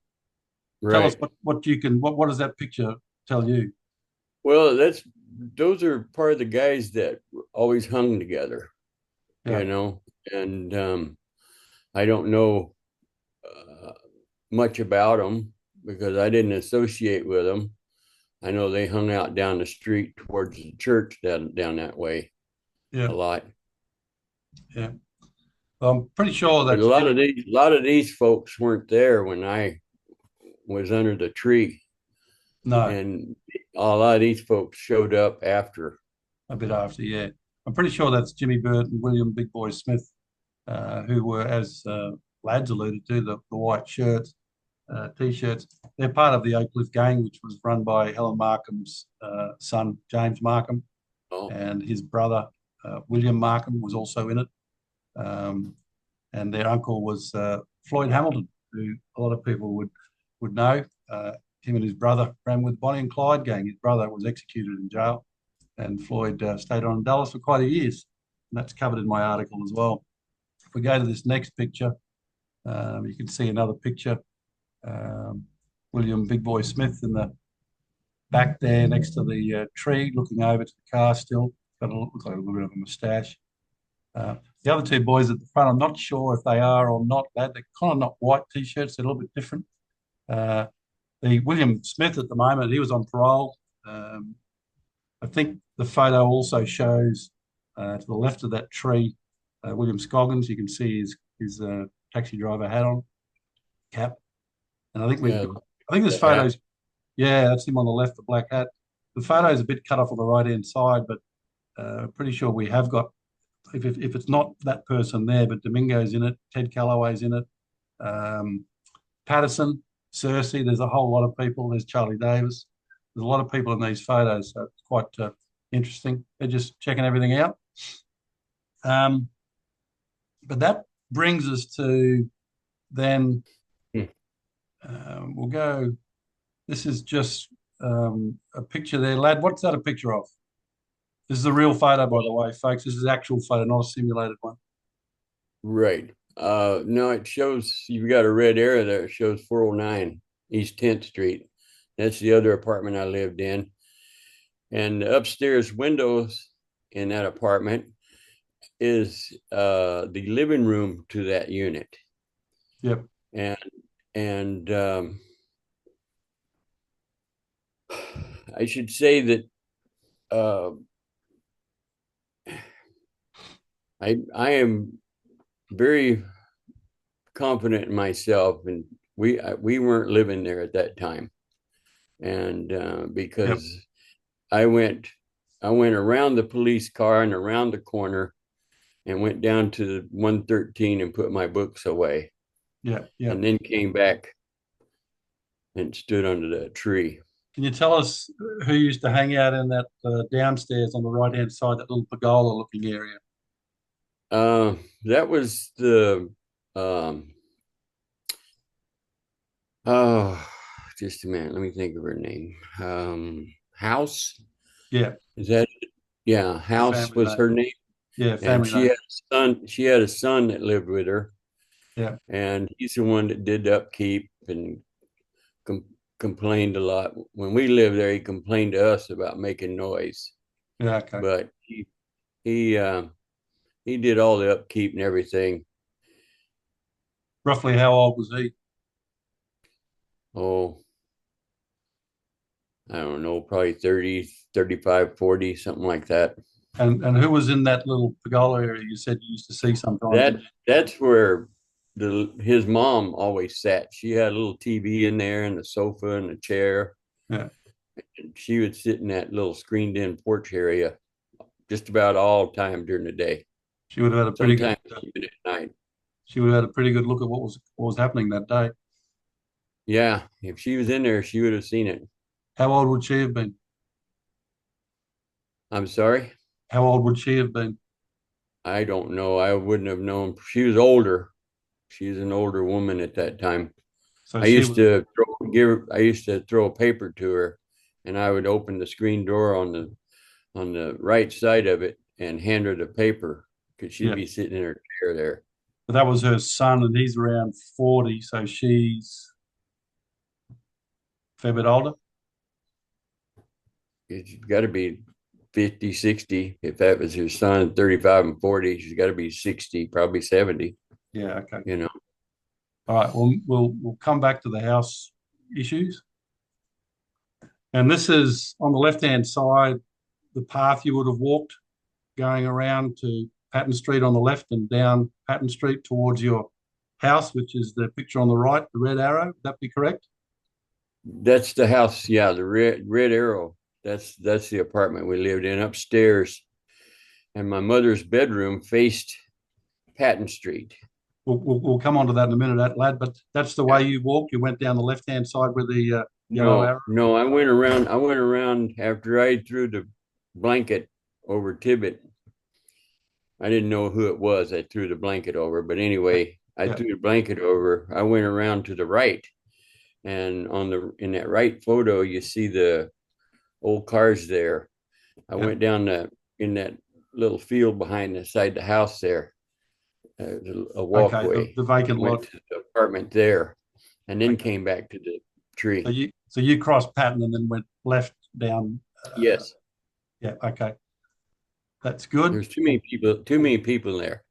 Tell us Right. what does that picture tell you? Well, those are part of the guys that always hung together, Yeah, and I don't know uh, much about them because I didn't associate with them. I know they hung out down the street towards the church down that way yeah, a lot. yeah. Well, I'm pretty sure But that's Jimmy. a lot of these folks weren't there when I was under the tree, No, and a lot of these folks showed up after. a bit after. Yeah, I'm pretty sure that's Jimmy Burt and William Big Boy Smith, who were, as lads alluded to, the white shirts, t-shirts. They're part of the Oak Cliff Gang, which was run by Helen Markham's son, James Markham, Oh, and his brother, William Markham, was also in it. Um, and their uncle was Floyd Hamilton, who a lot of people would know. Him and his brother ran with Bonnie and Clyde gang. His brother was executed in jail, and Floyd stayed on in Dallas for quite a years. And that's covered in my article as well. If we go to this next picture, you can see another picture. Um, William Big Boy Smith in the back there next to the tree, looking over to the car still. Looks like a little bit of a moustache. The other two boys at the front, I'm not sure if they are or not. They're kind of not white t-shirts. They're a little bit different. Uh, the William Smith at the moment, he was on parole. I think the photo also shows to the left of that tree, William Scoggins. You can see his taxi driver hat on, cap. And I think we've yeah, got, I think this the hat. photo's, yeah, that's him on the left, the black hat. The photo's a bit cut off on the right hand side, but pretty sure we have got, if it's not that person there, but Domingo's in it, Ted Calloway's in it, um, Patterson, Cersei, there's a whole lot of people. There's Charlie Davis. There's a lot of people in these photos, so it's quite interesting. They're just checking everything out. Um, but that brings us to then, Hmm. we'll go, this is just a picture there. Lad, what's that a picture of? This is a real photo, by the way, folks. This is actual photo, not a simulated one. Right. No, it shows you've got a red arrow there. It shows 409 East 10th Street. That's the other apartment I lived in. And the upstairs windows in that apartment is the living room to that unit. Yep. And and I should say that uh, I am very confident in myself, and we weren't living there at that time. and Yep. because I went I went around the police car and around the corner and went down to 113 and put my books away, Yeah. Yeah. and then came back and stood under that tree. Can you tell us who used to hang out in that downstairs on the right hand side, that little pergola looking area? Uh, that was the um, oh, just a minute. Let me think of her name. House. Yeah. Is that it? Yeah, The House family was name. her name. Yeah. And Family name. she had a son that lived with her, Yeah. and he's the one that did the upkeep and com complained a lot. When we lived there, he complained to us about making noise, Yeah. Okay. but he he did all the upkeep and everything. Roughly how old was he? Oh, I don't know, probably 30, 35, 40, something like that. And who was in that little pergola area you said you used to see sometimes? That's where the his mom always sat. She had a little TV in there and a sofa and a chair. Yeah. And she would sit in that little screened in porch area just about all time during the day. She would have had a pretty good. Sometimes even at night. She would have had a pretty good look at what was happening that day. Yeah, if she was in there, she would have seen it. How old would she have been? I'm sorry. How old would she have been? I don't know. I wouldn't have known. She was older. She was an older woman at that time. So she was. I used to throw a paper to her, and I would open the screen door on the right side of it and hand her the paper because she'd Yeah. be sitting in her chair there. But that was her son, and he's around 40, so she's a fair bit older. It's got to be 50, 60. If that was her son, 35 and 40, she's got to be 60, probably 70, Yeah. Okay. you know. All right. Well, we'll come back to the house issues. And this is on the left-hand side, the path you would have walked going around to Patton Street on the left and down Patton Street towards your house, which is the picture on the right, the red arrow. Would that be correct? That's the house. Yeah, the red arrow. That's the apartment we lived in upstairs. And my mother's bedroom faced Patton Street. We'll come on to that in a minute, lad. But that's the Yeah. way you walked. You went down the left-hand side with the yellow No, arrow. no, I went around after I threw the blanket over Tippit. I didn't know who it was I threw the blanket over, but anyway, I Yeah. threw the blanket over. I went around to the right, and in that right photo, you see the old cars there. I Yeah. went down in that little field behind the side of the house there, a Okay. The, walkway. the vacant Went lot. to the apartment there, and then Okay. came back to the So tree. you crossed Patton and then went left down. Yes, Yeah. Okay. That's good. there's too many people there.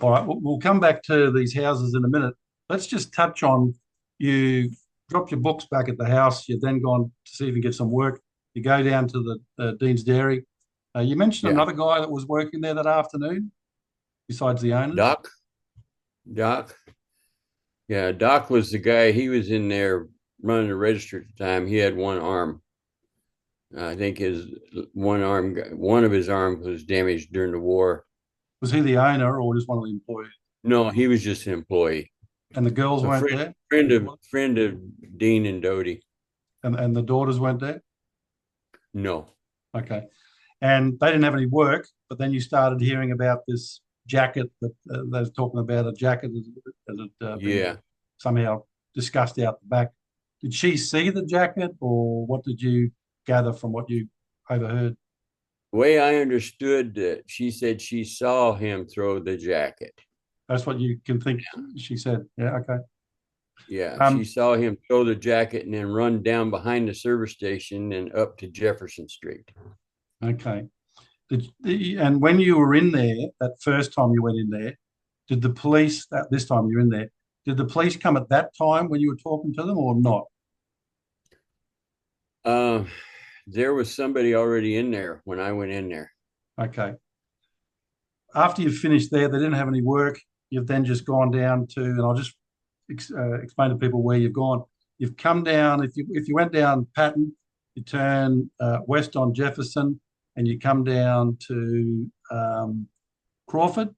All right, we'll come back to these houses in a minute. Let's just touch on you dropped your books back at the house. You've then gone to see if you can get some work. You go down to the Dean's Dairy. You mentioned Yeah, another guy that was working there that afternoon, besides the owners. Doc, Doc, yeah, Doc was the guy. He was in there running the register at the time. He had one arm. I think one of his arms was damaged during the war. Was he the owner or just one of the employees? No, he was just an employee. And the girls A weren't friend, there, friend of Dean and Dodie. and the daughters weren't there. No, Okay, and they didn't have any work. But then you started hearing about this jacket that they was talking about a jacket as it been yeah. somehow discussed out the back. Did she see the jacket, or what did you gather from what you overheard? The way I understood that, she said she saw him throw the jacket. That's what you can think. She said, "Yeah, okay." Yeah, she Um, saw him throw the jacket and then run down behind the service station and up to Jefferson Street. okay. And when you were in there that first time you went in there, did the police that this time you're in there? Did the police come at that time when you were talking to them, or not? Uh, there was somebody already in there when I went in there. Okay. After you've finished there, they didn't have any work. You've then just gone down to, and I'll just explain to people where you've gone. you've come down. If you went down Patton, you turn west on Jefferson, and you come down to Crawford.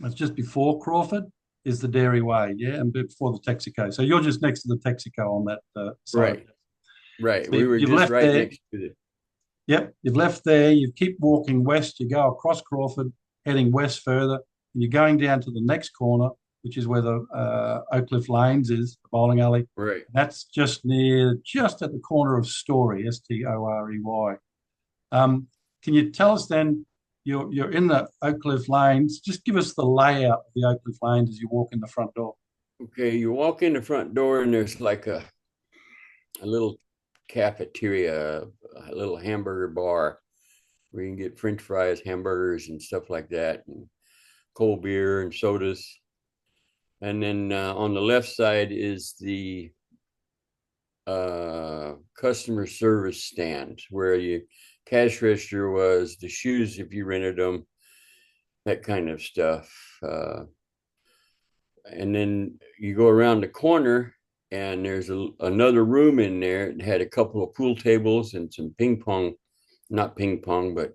It's just before Crawford is the Dairy Way, yeah, and before the Texaco. So you're just next to the Texaco on that side. Right. So We were you've just left right there. next to it. Yep, you've left there. You keep walking west. You go across Crawford, heading west further, and you're going down to the next corner, which is where the Oak Cliff Lanes is, the bowling alley. Right. That's just at the corner of Story, Storey. Can you tell us then? You're in the Oak Cliff Lanes. Just give us the layout of the Oak Cliff Lanes as you walk in the front door. Okay, you walk in the front door and there's like a little cafeteria, a little hamburger bar where you can get French fries, hamburgers, and stuff like that, and cold beer and sodas. And then on the left side is the customer service stand where you cash register was, the shoes if you rented them, that kind of stuff. And then you go around the corner and there's another room in there. It had a couple of pool tables and some not ping pong, but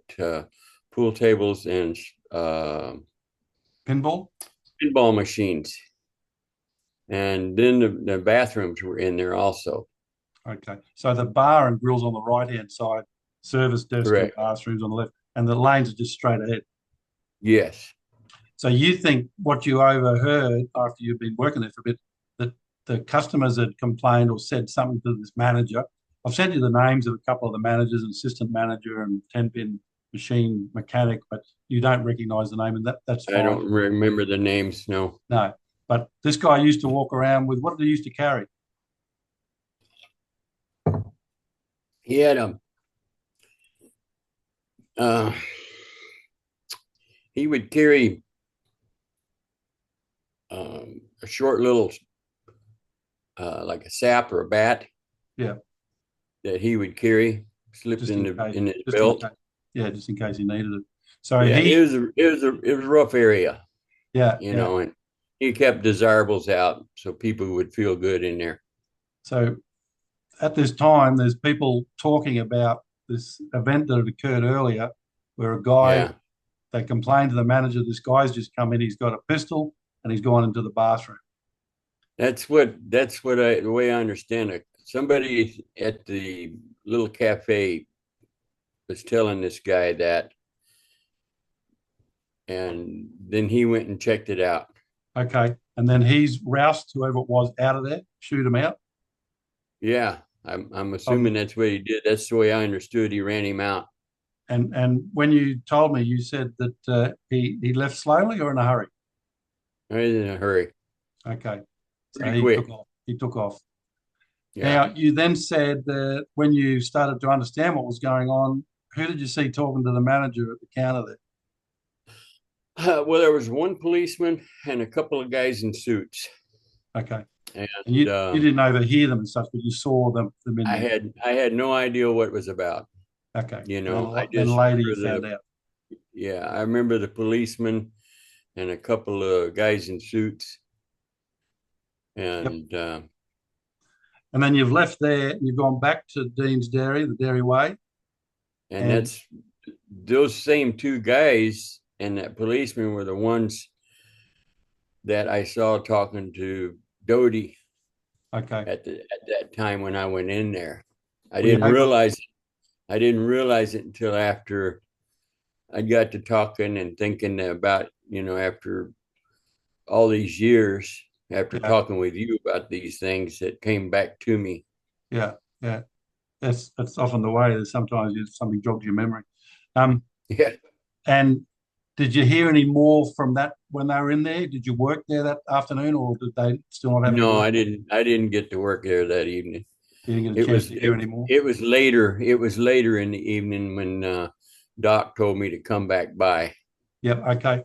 pool tables and Pinball? pinball machines. And then the bathrooms were in there also. Okay. So the bar and grill's on the right-hand side, service desk and Correct. bathrooms on the left, and the lanes are just straight ahead. Yes. So you think what you overheard after you've been working there for a bit, that the customers had complained or said something to this manager. I've sent you the names of a couple of the managers, an assistant manager and 10-pin machine mechanic, but you don't recognize the name, and that's fine. I don't remember the names, no. No. But this guy used to walk around with, what did he used to carry? He had he would carry a short little like a sap or a bat. Yeah. That he would carry slipped in his belt. Yeah, just in case he needed it. So yeah, it was a rough area. Yeah, you know, and he kept desirables out so people would feel good in there. So at this time, there's people talking about this event that had occurred earlier, where a guy, they complained to the manager, this guy's just come in, he's got a pistol and he's gone into the bathroom. That's the way I understand it. Somebody at the little cafe was telling this guy that, and then he went and checked it out. Okay. And then he's roused whoever it was out of there, shoot him out. Yeah. I'm assuming that's what he did. That's the way I understood. He ran him out. And when you told me, you said that he left slowly or in a hurry? In a hurry. Okay. So Pretty quick. He took off. Yeah. Now, you then said that when you started to understand what was going on, who did you see talking to the manager at the counter there? Well, there was one policeman and a couple of guys in suits. Okay. And you didn't overhear them and stuff, but you saw them in there. I had no idea what it was about. Okay. You know, then later you found out. Yeah, I remember the policeman and a couple of guys in suits. And and then you've left there and you've gone back to Dean's Dairy, the Dairy Way. And that's those same two guys and that policeman were the ones that I saw talking to Doty. Okay. At that time when I went in there. I didn't realize it until after I got to talking and thinking about, you know, after all these years, after talking with you about these things, that came back to me. Yeah. That's often the way. That sometimes something jogs your memory. Yeah. And did you hear any more from that when they were in there? Did you work there that afternoon, or did they still not have? No, I didn't. I didn't get to work there that evening. You didn't get a chance to hear any more? It was later. It was later in the evening when Doc told me to come back by. Yep. Okay.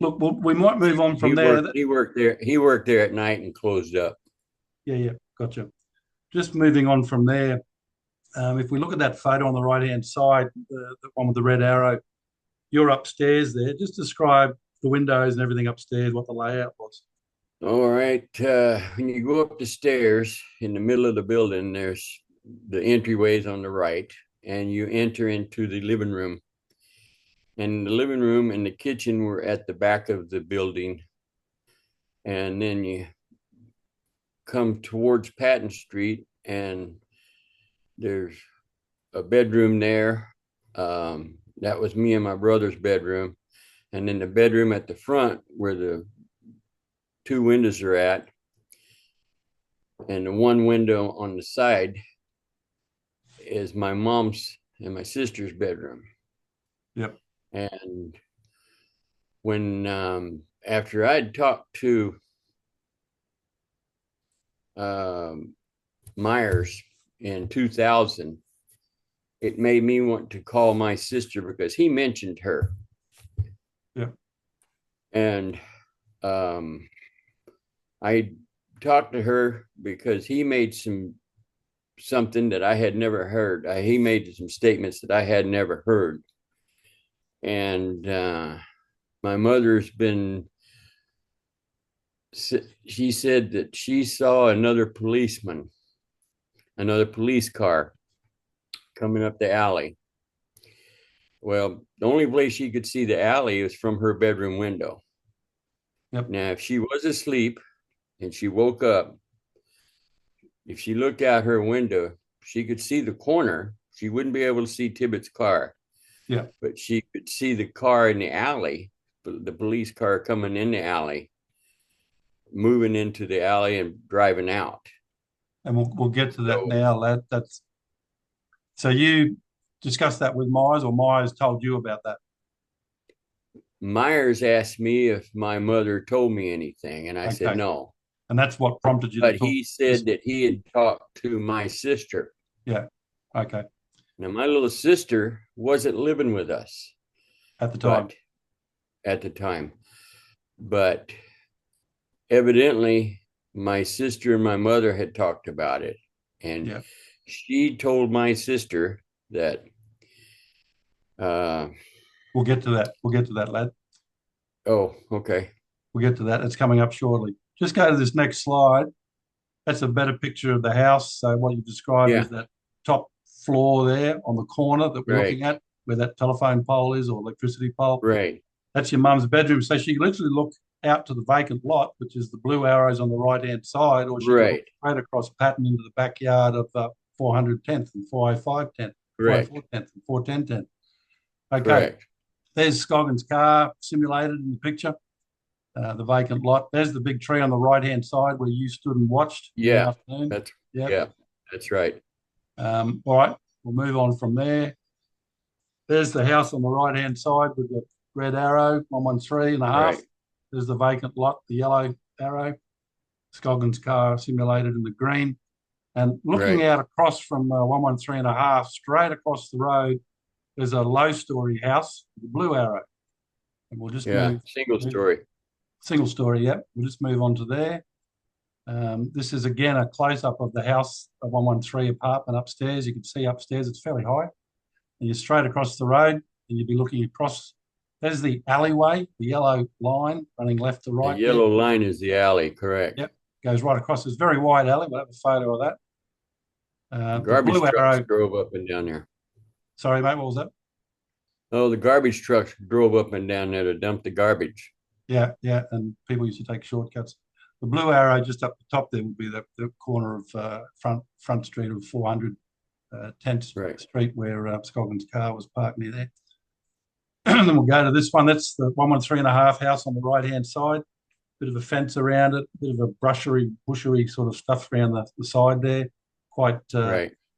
Look, we might move on from there. He worked there. He worked there at night and closed up. Yeah. Gotcha. Just moving on from there. If we look at that photo on the right-hand side, the one with the red arrow, you're upstairs there. Just describe the windows and everything upstairs, what the layout was. All right. When you go up the stairs in the middle of the building, there's the entryways on the right, and you enter into the living room. And the living room and the kitchen were at the back of the building. And then you come towards Patton Street, and there's a bedroom there. That was me and my brother's bedroom. And then the bedroom at the front, where the two windows are at, and the one window on the side is my mom's and my sister's bedroom. Yep. And when after I'd talked to Myers in 2000, it made me want to call my sister because he mentioned her. Yeah. And I talked to her because he made something that I had never heard. He made some statements that I had never heard. And my mother's been, she said that she saw another police car coming up the alley. Well, the only place she could see the alley was from her bedroom window. Yep. Now, if she was asleep and she woke up, if she looked out her window, she could see the corner. She wouldn't be able to see Tippit's car. Yeah. But she could see the car in the alley, the police car coming in the alley, moving into the alley and driving out. And we'll get to that now, lad. So you discussed that with Myers, or Myers told you about that? Myers asked me if my mother told me anything, and I said no. And that's what prompted you But to talk. he said that he had talked to my sister. Yeah. Okay. Now, my little sister wasn't living with us at the time. But evidently, my sister and my mother had talked about it. And she told my sister that. We'll get to that, lad. Oh, okay. We'll get to that. It's coming up shortly. Just go to this next slide. That's a better picture of the house. So what you described is that top floor there on the corner that we're looking at, where that telephone pole is or electricity pole. Right. That's your mum's bedroom. So she can literally look out to the vacant lot, which is the blue arrows on the right-hand side, or she can look straight across Patton into the backyard of 410th and 405 10th, 404 10th and 410 10th. Okay. Correct. There's Scoggins' car simulated in the picture. The vacant lot. There's the big tree on the right-hand side where you stood and watched. Yeah, that's right. All right, we'll move on from there. There's the house on the right-hand side with the red arrow, 113 and a half. Right. There's the vacant lot, the yellow arrow. Scoggins' car simulated in the green. And looking out across from 113 and a half, straight across the road, there's a low-story house with a blue arrow. And we'll just move. Single story, yep. We'll just move on to there. This is, again, a close-up of the house, a 113 apartment upstairs. You can see upstairs, it's fairly high. And you're straight across the road, and you'll be looking across. There's the alleyway, the yellow line running left to right. The yellow line is the alley, correct. Yep, goes right across. It's a very wide alley. We'll have a photo of that. Garbage trucks drove up and down there. Sorry, mate, what was that? Oh, the garbage trucks drove up and down there to dump the garbage. Yeah, and people used to take shortcuts. The blue arrow just up the top there would be the corner of front street of 400 10th Street where Scoggins' car was parked near there. And then we'll go to this one. That's the 113 and a half house on the right-hand side. Bit of a fence around it, bit of a bushery sort of stuff around the side there. Quite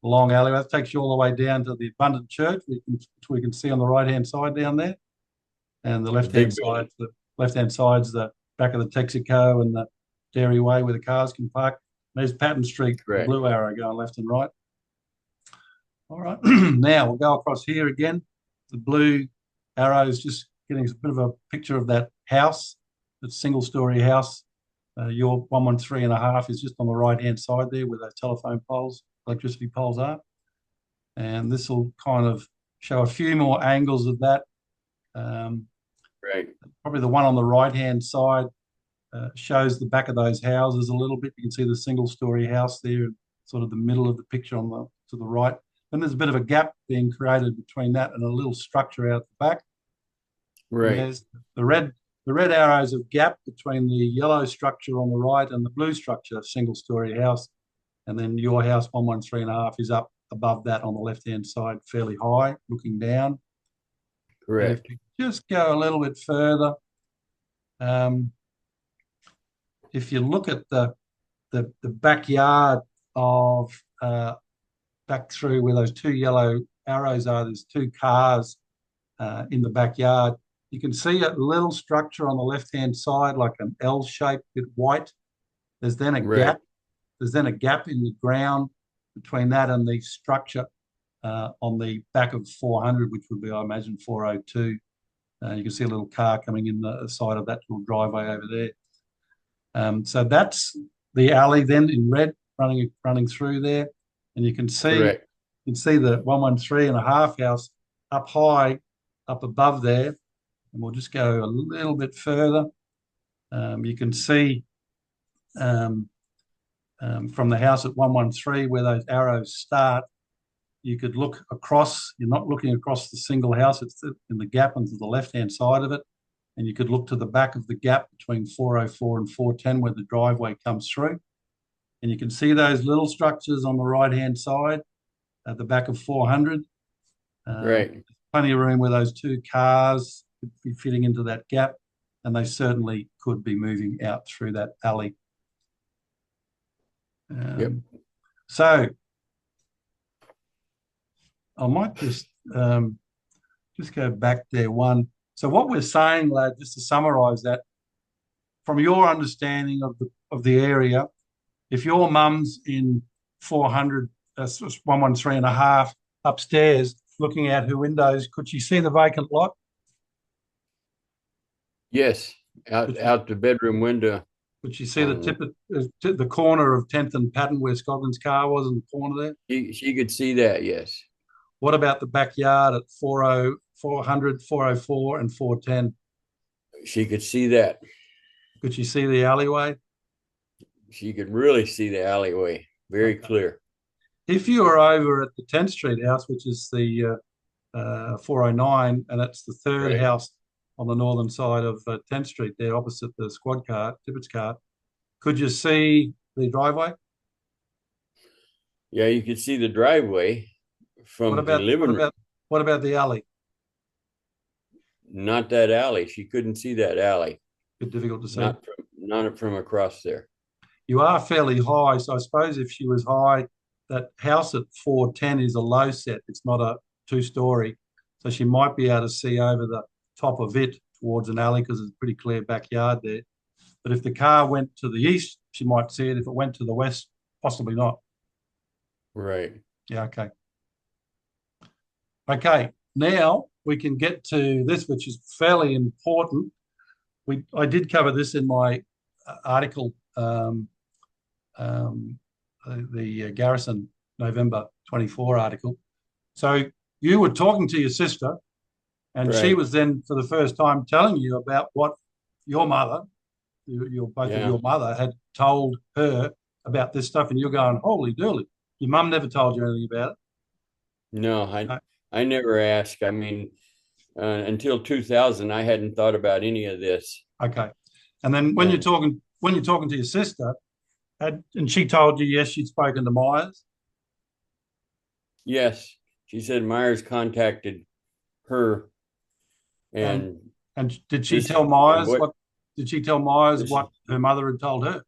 long alley. That takes you all the way down to the Abundant Church, which we can see on the right-hand side down there. And the left-hand side's the back of the Texaco and the Dairy Way where the cars can park. There's Patton Street, the blue arrow going left and right. All right, now we'll go across here again. The blue arrow is just getting a bit of a picture of that house, that single-story house. Your 113 and a half is just on the right-hand side there where those telephone poles, electricity poles are. And this will kind of show a few more angles of that. Probably the one on the right-hand side shows the back of those houses a little bit. You can see the single-story house there, sort of the middle of the picture to the right. Then there's a bit of a gap being created between that and a little structure out the back. Right. And there's the red arrows of gap between the yellow structure on the right and the blue structure, single-story house. And then your house, 113.5, is up above that on the left-hand side, fairly high, looking down. Correct. And if you just go a little bit further, if you look at the backyard of back through where those two yellow arrows are, there's two cars in the backyard. You can see a little structure on the left-hand side, like an L shape with white. There's then a gap. There's then a gap in the ground between that and the structure on the back of 400, which would be, I imagine, 402. You can see a little car coming in the side of that little driveway over there. So that's the alley then in red running through there. And you can see the 113.5 house up high, up above there. And we'll just go a little bit further. You can see from the house at 113 where those arrows start, you could look across. You're not looking across the single house. It's in the gap and to the left-hand side of it. And you could look to the back of the gap between 404 and 410 where the driveway comes through. And you can see those little structures on the right-hand side at the back of 400. Right. Plenty of room where those two cars could be fitting into that gap, and they certainly could be moving out through that alley. So I might just go back there one. So what we're saying, lad, just to summarise that, from your understanding of the area, if your mum's in 400, 113.5 upstairs, looking out her windows, could she see the vacant lot? Yes, out the bedroom window. Could she see the Tippit, the corner of 10th and Patton where Scoggins' car was in the corner there? She could see that, yes. What about the backyard at 400, 404 and 410? She could see that. Could she see the alleyway? She could really see the alleyway, very clear. If you were over at the 10th Street house, which is the 409, and it's the third house on the northern side of 10th Street there, opposite the squad car, Tippit's car, could you see the driveway? Yeah, you could see the driveway from the living room. What about the alley? Not that alley. She couldn't see that alley. Bit difficult to see. Not from across there. You are fairly high, so I suppose if she was high, that house at 410 is a low set. It's not a two-story, so she might be able to see over the top of it towards an alley because it's a pretty clear backyard there. But if the car went to the east, she might see it. If it went to the west, possibly not. Right. Yeah, okay. Okay, now we can get to this, which is fairly important. I did cover this in my article, the Garrison November 24 article. So you were talking to your sister, and she was then for the first time telling you about what your mother, both of your mother, had told her about this stuff, and you're going, holy dooly, your mum never told you anything about it? No, I never asked. I mean, until 2000, I hadn't thought about any of this. Okay, and then when you're talking to your sister, and she told you, yes, she'd spoken to Myers? Yes, she said Myers contacted her. And did she tell Myers what her mother had told her?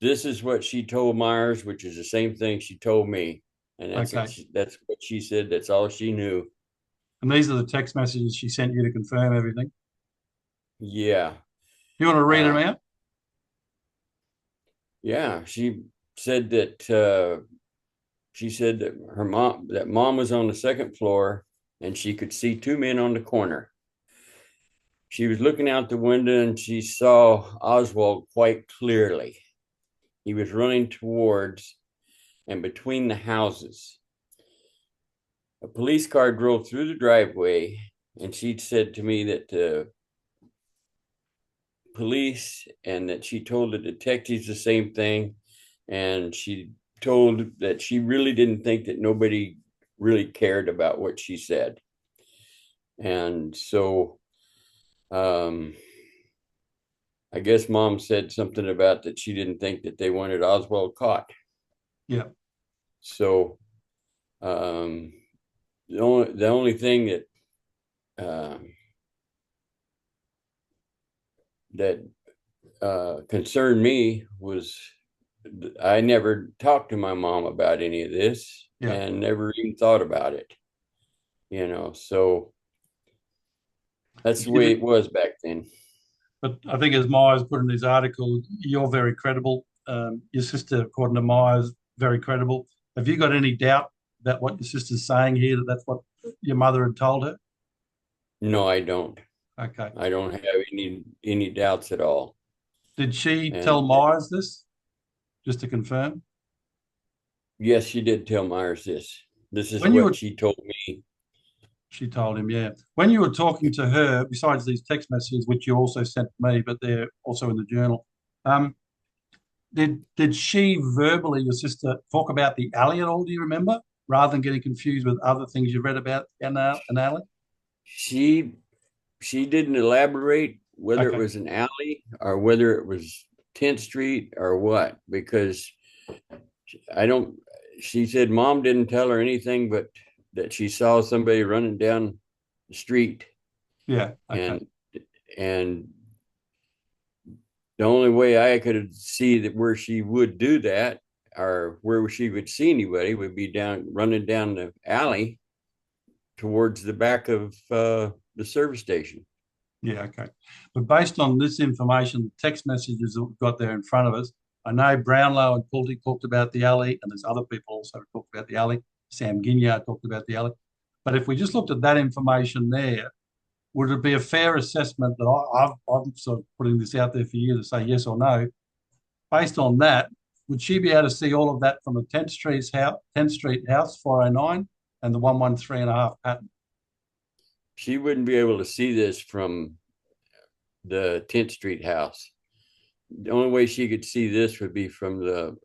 This is what she told Myers, which is the same thing she told me. And that's what she said. That's all she knew. And these are the text messages she sent you to confirm everything? Yeah. You want to read them out? Yeah, she said that mom was on the second floor and she could see two men on the corner. She was looking out the window and she saw Oswald quite clearly. He was running towards and between the houses. A police car drove through the driveway, and she said to me that police, and that she told the detectives the same thing. And she told that she really didn't think that nobody really cared about what she said. And so I guess mom said something about that she didn't think that they wanted Oswald caught. Yeah. So um, the only thing that that concerned me was I never talked to my mom about any of this Yeah. and never even thought about it, so that's the way it was back then. But I think, as Myers put in his article, you're very credible. Your sister, according to Myers, very credible. Have you got any doubt about what your sister's saying here, that that's what your mother had told her? No, I don't. Okay. I don't have any doubts at all. Did she And tell Myers this, just to confirm? yes, she did tell Myers this. This is When you what were, she told me. she told him, yeah. When you were talking to her, besides these text messages, which you also sent to me, but they're also in the journal, um, did she verbally, your sister, talk about the alley at all? Do you remember, rather than getting confused with other things you read about an alley? She she didn't elaborate whether it Okay, was an alley or whether it was 10th Street or what, because I don't, she said mom didn't tell her anything but that she saw somebody running down the street. yeah, okay, And and the only way I could see that where she would do that or where she would see anybody would be down running down the alley towards the back of the service station. yeah, okay. But based on this information, the text messages that we've got there in front of us, I know Brownlow and Pulte talked about the alley, and there's other people also who talked about the alley. Sam Ginyard talked about the alley. But if we just looked at that information there, would it be a fair assessment that I'm sort of putting this out there for you to say yes or no? Based on that, would she be able to see all of that from the 10th Street house, 409, and the 113.5 pattern? She wouldn't be able to see this from the 10th Street house. The only way she could see this would be from the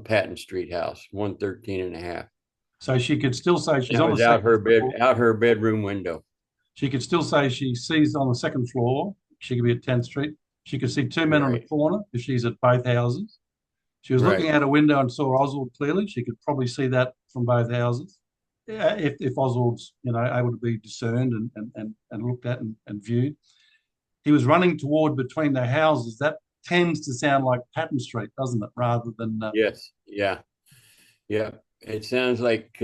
Patton Street house, 113.5. So she could still say she's That on the was second floor. out her bedroom window. She could still say she sees on the second floor. She could be at 10th Street. She could see two men on the Right, corner if she's at both houses. She was looking right. out a window and saw Oswald clearly. She could probably see that from both houses. Yeah, if Oswald's able to be discerned and looked at and viewed. He was running toward between the houses. That tends to sound like Patton Street, doesn't it? Rather than Yes, yeah, yeah. It sounds like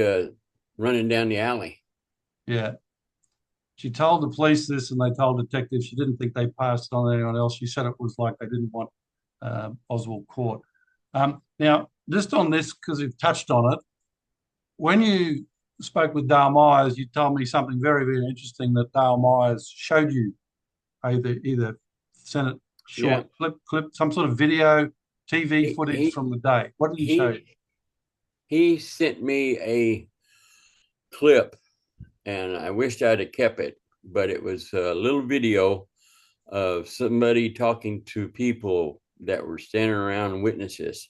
running down the alley. yeah. She told the police this, and they told detectives she didn't think they passed it on to anyone else. She said it was like they didn't want Oswald caught. Now, just on this, because you've touched on it, when you spoke with Dale Myers, you told me something very, very interesting, that Dale Myers showed you either sent it Yeah, short clip, some sort of video, TV he footage he from the day. What did he show you? he, he sent me a clip, and I wished I'd have kept it, but it was a little video of somebody talking to people that were standing around and witnesses.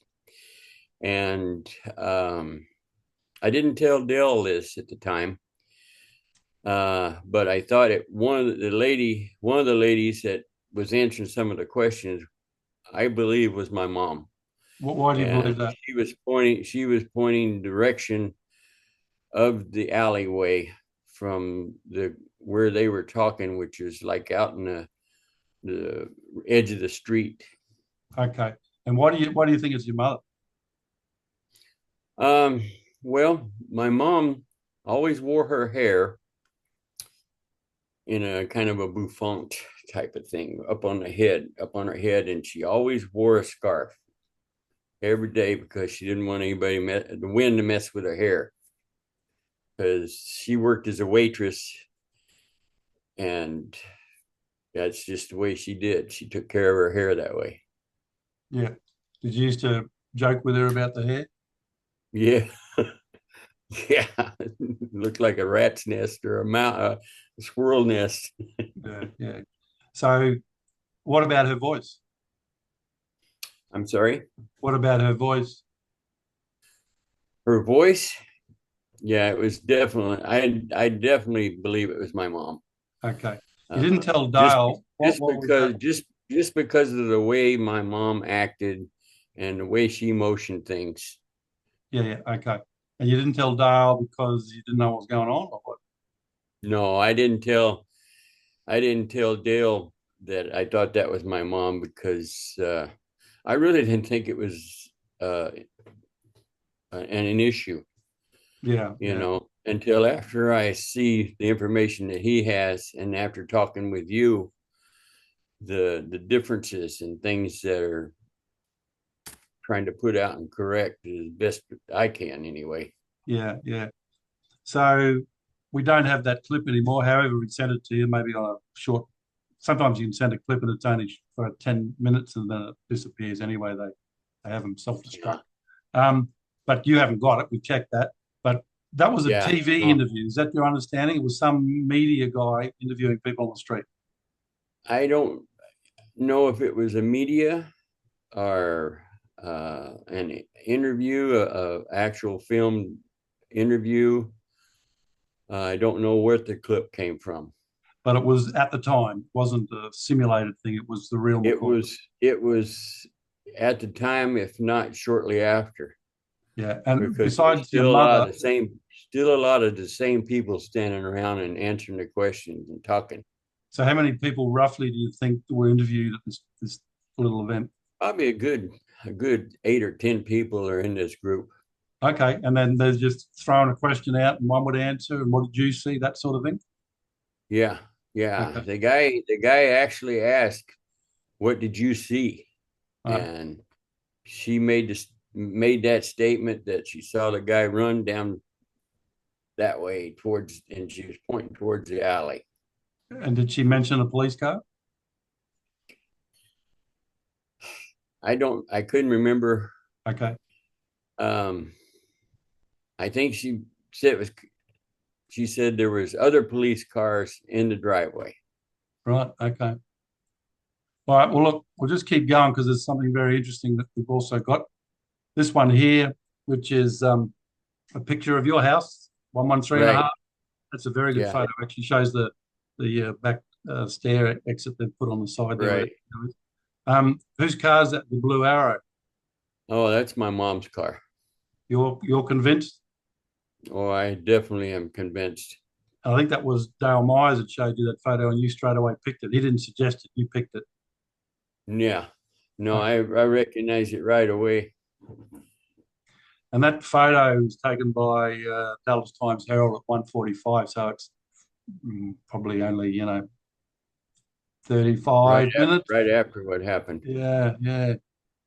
And I didn't tell Dell this at the time, but I thought it one of the ladies that was answering some of the questions, I believe, was my mom. Why do you And believe that? she was pointing direction of the alleyway from the where they were talking, which is like out in the edge of the street. Okay. And why do you think it's your mother? Um, well, my mom always wore her hair in a kind of a bouffant type of thing up on her head, and she always wore a scarf every day because she didn't want the wind to mess with her hair. Because she worked as a waitress, and that's just the way she did. She took care of her hair that way. Yeah. Did you used to joke with her about the hair? Yeah, yeah, looked like a rat's nest or a squirrel nest. Yeah, yeah. So What about her voice? I'm sorry. What about her voice? Her voice? Yeah, it was definitely. I definitely believe it was my mom. Okay. You didn't tell Just Dale just what was because happening. just because of the way my mom acted and the way she motioned things. Yeah, yeah, okay. And you didn't tell Dale because you didn't know what was going on, or what? No, I didn't tell Dale that I thought that was my mom because I really didn't think it was uh, an issue, Yeah, yeah, until after I see the information that he has, and after talking with you, the differences and things that are trying to put out and correct as best I can anyway. yeah, yeah. So we don't have that clip anymore. However, we send it to you maybe on a short. Sometimes you can send a clip and it's only for 10 minutes and then it disappears anyway. They have them Yeah. self-destruct. Um, but you haven't got it. We checked that. But that was a Yeah. TV No, interview. Is that your understanding? It was some media guy interviewing people on the street. I don't know if it was a media or an interview, actual film interview. I don't know where the clip came from. But it was at the time, wasn't a simulated thing. It was the real It McCoy. was it was at the time, if not shortly after, Yeah. And because there's besides your mother, still a lot of the same people standing around and answering the questions and talking. so how many people roughly do you think were interviewed at this little event? Probably a good 8 or 10 people are in this group. Okay, and then they're just throwing a question out, and one would answer, and what did you see? That sort of thing. Yeah, yeah. Okay, The guy actually asked, "What did you see?" all right. And she made that statement that she saw the guy run down that way towards, and she was pointing towards the alley. And did she mention a police car? I couldn't remember. Okay, Um, I think she said there was other police cars in the driveway. right. Okay. All right. Well, look, we'll just keep going because there's something very interesting that we've also got. This one here, which is a picture of your house, 113 and a Right. half. That's a very good Yeah. photo. Actually shows the back stair exit they've put on the side there. Where Right. whose car is that? The Blue Arrow. Oh, that's my mom's car. You're convinced? Oh, I definitely am convinced. I think that was Dale Myers that showed you that photo, and you straight away picked it. He didn't suggest it; you picked it. Yeah. No, I Okay. recognize it right away. And that photo was taken by Dallas Times Herald at 1:45, so it's probably only 35 minutes. Right after what happened. Yeah, yeah.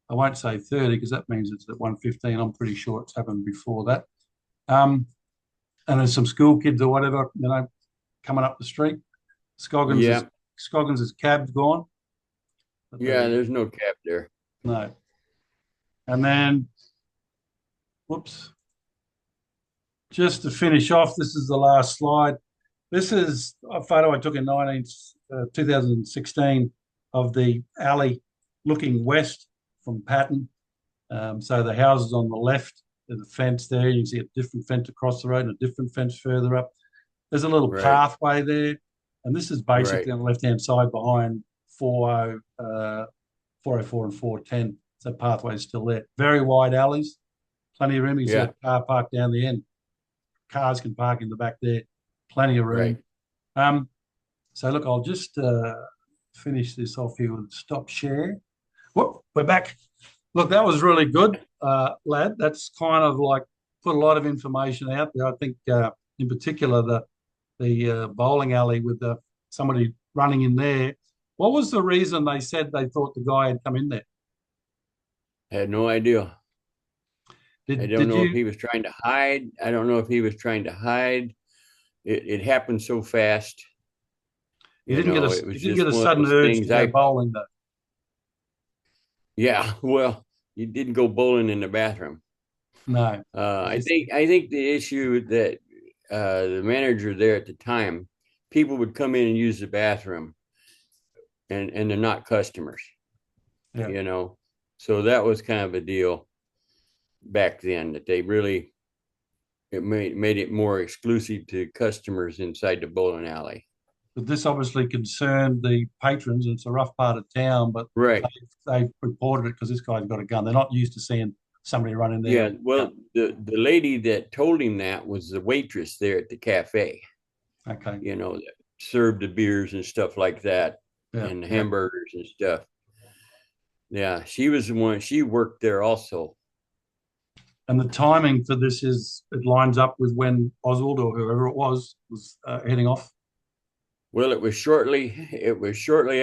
I won't say 30 because that means it's at 1:15. I'm pretty sure it's happened before that. Um, and there's some school kids or whatever, coming up the street. Scoggins is Yeah. Scoggins' cab's gone. But Yeah, there's no cap there. no. And then, whoops, just to finish off, this is the last slide. This is a photo I took in 2016 of the alley looking west from Patton. So the houses on the left, there's a fence there. You can see a different fence across the road and a different fence further up. There's a little Right. pathway there. And this is Right. basically on the left-hand side behind 404 and 410. So pathway is still there. Very wide alleys, plenty of room. You see a Yeah. car parked down the end. Cars can park in the back there, plenty of Right. room. So look, I'll just finish this off here with stop share. Whoop, we're back. Look, that was really good, lad. That's kind of like put a lot of information out there. I think, in particular, the bowling alley with somebody running in there. What was the reason they said they thought the guy had come in there? Had no idea. I Did don't did know if you he was trying to hide. I don't know if he was trying to hide. It happened so fast. you didn't get a It was you didn't get just a one of sudden those urge to things. go bowling though? Yeah, well, you didn't go bowling in the bathroom. No. I think the issue that the manager there at the time, people would come in and use the bathroom, and they're not customers, Yeah. you know. So that was kind of a deal back then, that they really, it made it more exclusive to customers inside the bowling alley. But this obviously concerned the patrons. It's a rough part of town, but Right. they reported it because this guy's got a gun. They're not used to seeing somebody run in there. Yeah. Well, the lady that told him that was the waitress there at the cafe, Okay. you know, that served the beers and stuff like that, Yeah. and the Yeah. hamburgers and stuff. Yeah, she was the one. She worked there also. And the timing for this it lines up with when Oswald or whoever it was heading off. Well, it was shortly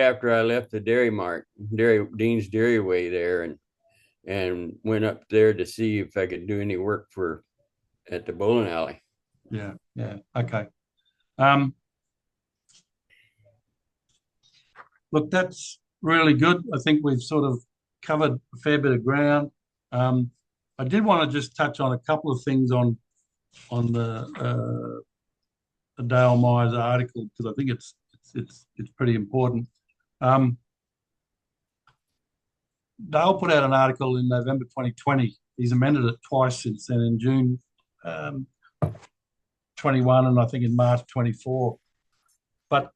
after I left the Dairy Mart, Dean's Dairyway there, and went up there to see if I could do any work at the bowling alley. Yeah, yeah, okay. Look, that's really good. I think we've sort of covered a fair bit of ground. I did want to just touch on a couple of things on the Dale Myers article, because I think it's pretty important. Dale put out an article in November 2020. He's amended it twice since then, in June 21 and I think in March 24. But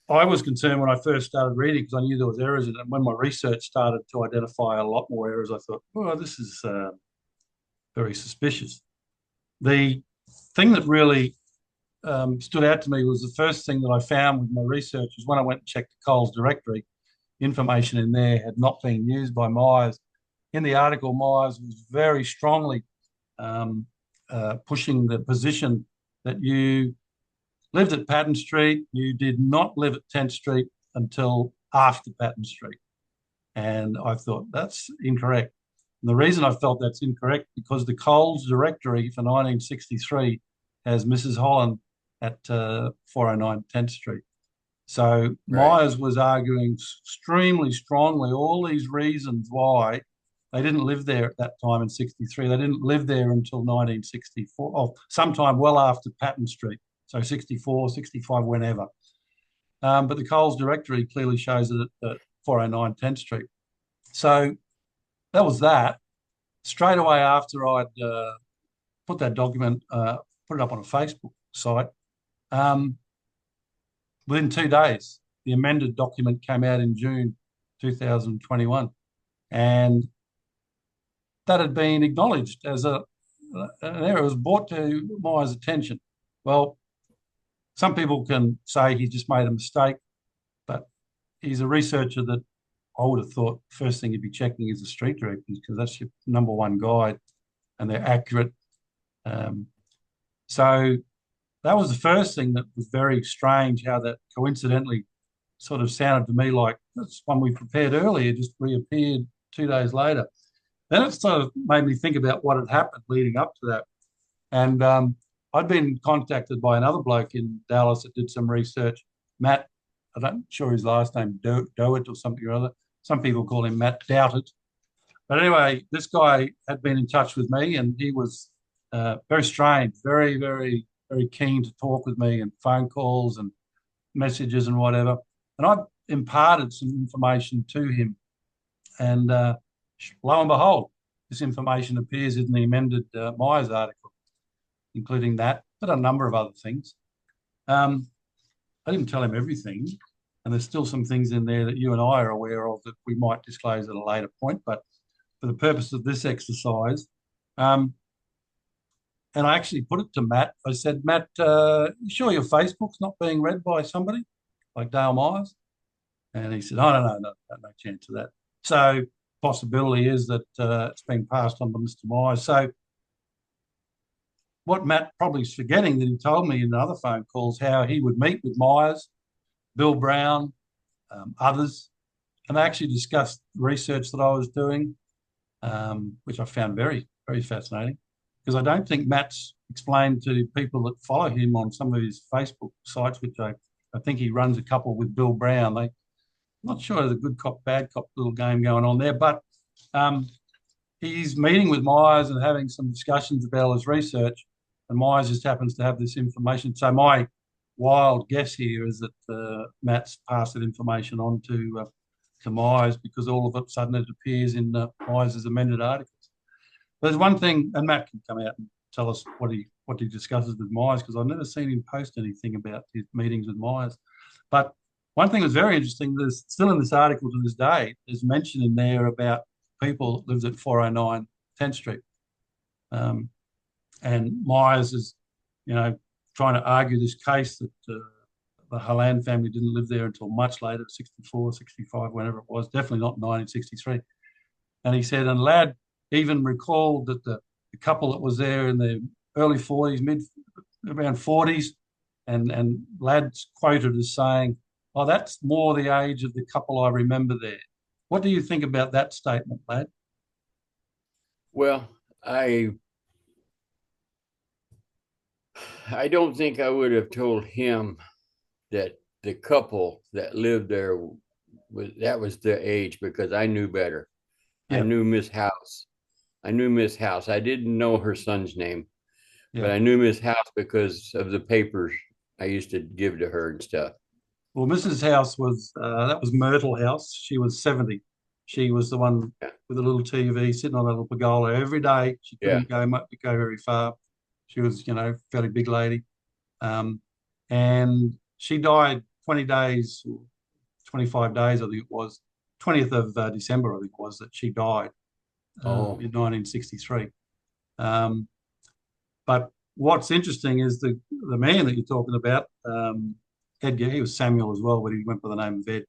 I was concerned when I first started reading, because I knew there was errors in it. And when my research started to identify a lot more errors, I thought, oh, this is very suspicious. The thing that really stood out to me was the first thing that I found with my research was when I went and checked the Coles directory. Information in there had not been used by Myers. In the article, Myers was very strongly pushing the position that you lived at Patton Street, you did not live at 10th Street until after Patton Street. And I thought, that's incorrect. And the reason I felt that's incorrect, because the Coles directory for 1963 has Mrs. Holan at 409 10th Street. So Myers was arguing extremely strongly all these reasons why they didn't live there at that time in 63. They didn't live there until 1964, sometime well after Patton Street. So 64, 65, whenever. But the Coles directory clearly shows it at 409 10th Street. So that was that. Straight away after I'd put that document, put it up on a Facebook site, within 2 days, the amended document came out in June 2021. And that had been acknowledged as an error. It was brought to Myers' attention. Well, some people can say he just made a mistake, but he's a researcher that I would have thought first thing he'd be checking is the street directories, because that's your number one guide and they're accurate. So that was the first thing that was very strange, how that coincidentally sort of sounded to me like that's one we prepared earlier, just reappeared 2 days later. Then it sort of made me think about what had happened leading up to that. And I'd been contacted by another bloke in Dallas that did some research, Matt, I'm not sure his last name, Dowitt or something or other. Some people call him Matt Doughtit. But anyway, this guy had been in touch with me, and he was very strange, very, very, very keen to talk with me, and phone calls and messages and whatever. And I imparted some information to him. And lo and behold, this information appears in the amended Myers article, including that, but a number of other things. I didn't tell him everything, and there's still some things in there that you and I are aware of that we might disclose at a later point. But for the purpose of this exercise, and I actually put it to Matt. I said, Matt, you sure your Facebook's not being read by somebody like Dale Myers? And he said, oh, no chance of that. So possibility is that it's been passed on to Mr. Myers. So what Matt probably is forgetting that he told me in other phone calls, how he would meet with Myers, Bill Brown, others, and they actually discussed research that I was doing, which I found very, very fascinating, because I don't think Matt's explained to people that follow him on some of his Facebook sites, which I think he runs a couple with Bill Brown. I'm not sure there's a good cop, bad cop little game going on there, but he's meeting with Myers and having some discussions about his research, and Myers just happens to have this information. So my wild guess here is that Matt's passed that information on to Myers, because all of a sudden it appears in Myers' amended articles. There's one thing, and Matt can come out and tell us what he discusses with Myers, because I've never seen him post anything about his meetings with Myers. But one thing that's very interesting, there's still in this article to this day, there's mention in there about people that lived at 409 10th Street. And Myers is, trying to argue this case that the Holan family didn't live there until much later, 64, 65, whenever it was, definitely not 1963. And he said, and Ladd even recalled that the couple that was there in their early 40s, around 40s, and Ladd's quoted as saying, "Oh, that's more the age of the couple I remember there." What do you think about that statement, Ladd? Well, I don't think I would have told him that the couple that lived there was the age, because I knew better. Yeah. I knew Miss House. I didn't know her son's name, but I knew Miss House because of the papers I used to give to her and stuff. Well, Mrs. House was that was Myrtle House. She was 70. She was the one with a little TV sitting on a little pergola every day. She couldn't go very far. She was, fairly big lady. And she died 20 days, 25 days, I think it was, 20th of December, I think it was, that she died in 1963. But what's interesting is the man that you're talking about, Edgar, he was Samuel as well, but he went by the name of Ed.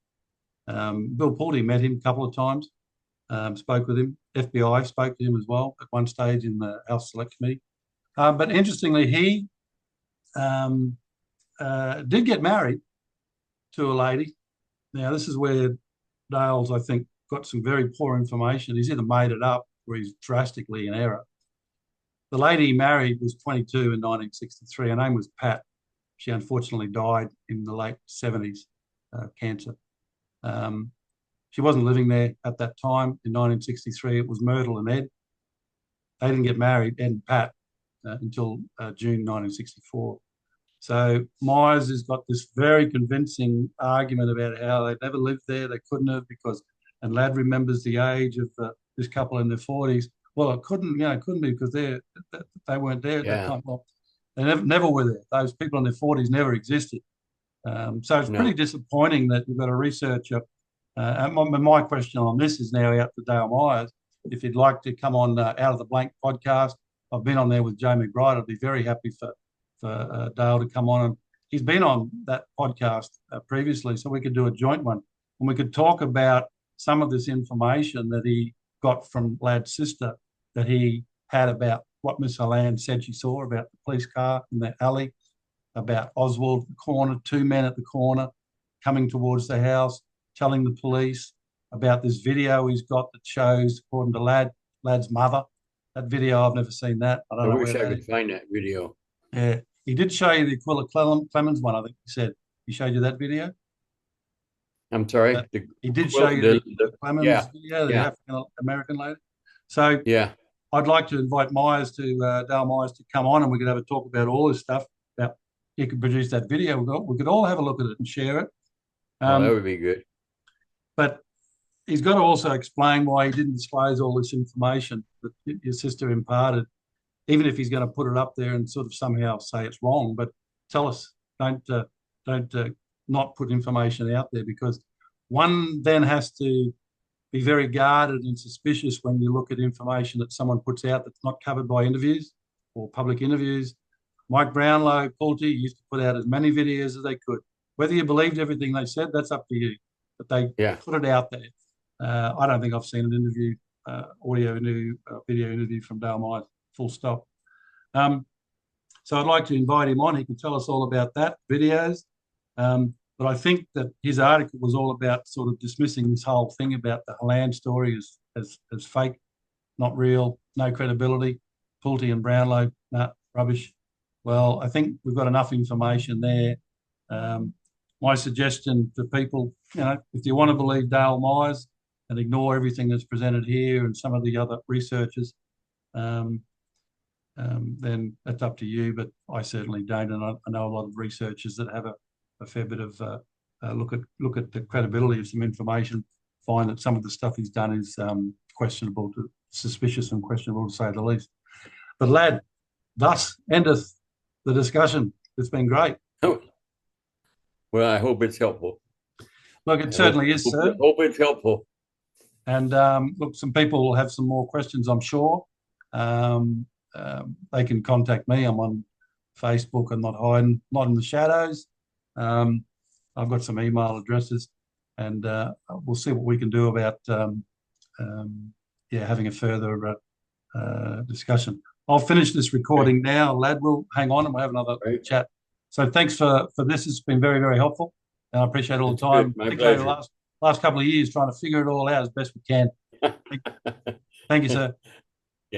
Bill Pulte met him a couple of times, spoke with him. FBI spoke to him as well at one stage in the House Select Committee. But interestingly, he did get married to a lady. Now, this is where Dale's, I think, got some very poor information. He's either made it up or he's drastically in error. The lady he married was 22 in 1963. Her name was Pat. She unfortunately died in the late 70s, cancer. She wasn't living there at that time in 1963. It was Myrtle and Ed. They didn't get married, Ed and Pat, until June 1964. So Myers has got this very convincing argument about how they never lived there, they couldn't have, and Ladd remembers the age of this couple in their 40s. Well, it couldn't be because they weren't there at that time. Well, they never were there. Those people in their 40s never existed. So it's pretty disappointing that we've got a researcher. And my question on this is now out to Dale Myers. If he'd like to come on Out of the Blank podcast, I've been on there with Joe McBride. I'd be very happy for Dale to come on. And he's been on that podcast previously, so we could do a joint one. And we could talk about some of this information that he got from Ladd's sister that he had about what Miss Holan said she saw about the police car in the alley, about Oswald at the corner, two men at the corner coming towards the house, telling the police about this video he's got that shows, according to Ladd's mother. That video, I've never seen that. I wish I could find that video. Yeah. He did show you the Aquila Clemens one, I think he said. He showed you that video? I'm sorry? He did show you the Clemens video, the African-American lady. So I'd like to invite Dale Myers to come on, and we could have a talk about all this stuff. He could produce that video. We could all have a look at it and share it. That would be good. But he's got to also explain why he didn't disclose all this information that your sister imparted, even if he's going to put it up there and sort of somehow say it's wrong. But tell us, don't not put information out there, because one then has to be very guarded and suspicious when you look at information that someone puts out that's not covered by interviews or public interviews. Mike Brownlow, Pulte used to put out as many videos as they could. Whether you believed everything they said, that's up to you. But they put it out there. I don't think I've seen an interview, video interview from Dale Myers, full stop. So I'd like to invite him on. He can tell us all about that, videos. But I think that his article was all about sort of dismissing this whole thing about the Holan story as fake, not real, no credibility. Pulte and Brownlow, rubbish. Well, I think we've got enough information there. My suggestion to people, if you want to believe Dale Myers and ignore everything that's presented here and some of the other researchers, then that's up to you. But I certainly don't, and I know a lot of researchers that have a fair bit of look at the credibility of some information, find that some of the stuff he's done is questionable, suspicious, and questionable to say the least. But lad, thus endeth the discussion. It's been great. Oh, well, I hope it's helpful. Look, it certainly is, sir. Hope it's helpful. And look, some people will have some more questions, I'm sure. They can contact me. I'm on Facebook. I'm not hiding, not in the shadows. I've got some email addresses, and we'll see what we can do about having a further discussion. I'll finish this recording now, lad. We'll hang on and we'll have another chat. So thanks for this. It's been very, very helpful. And I appreciate all the time, particularly the last couple of years trying to figure it all out as best we can. Thank you, sir.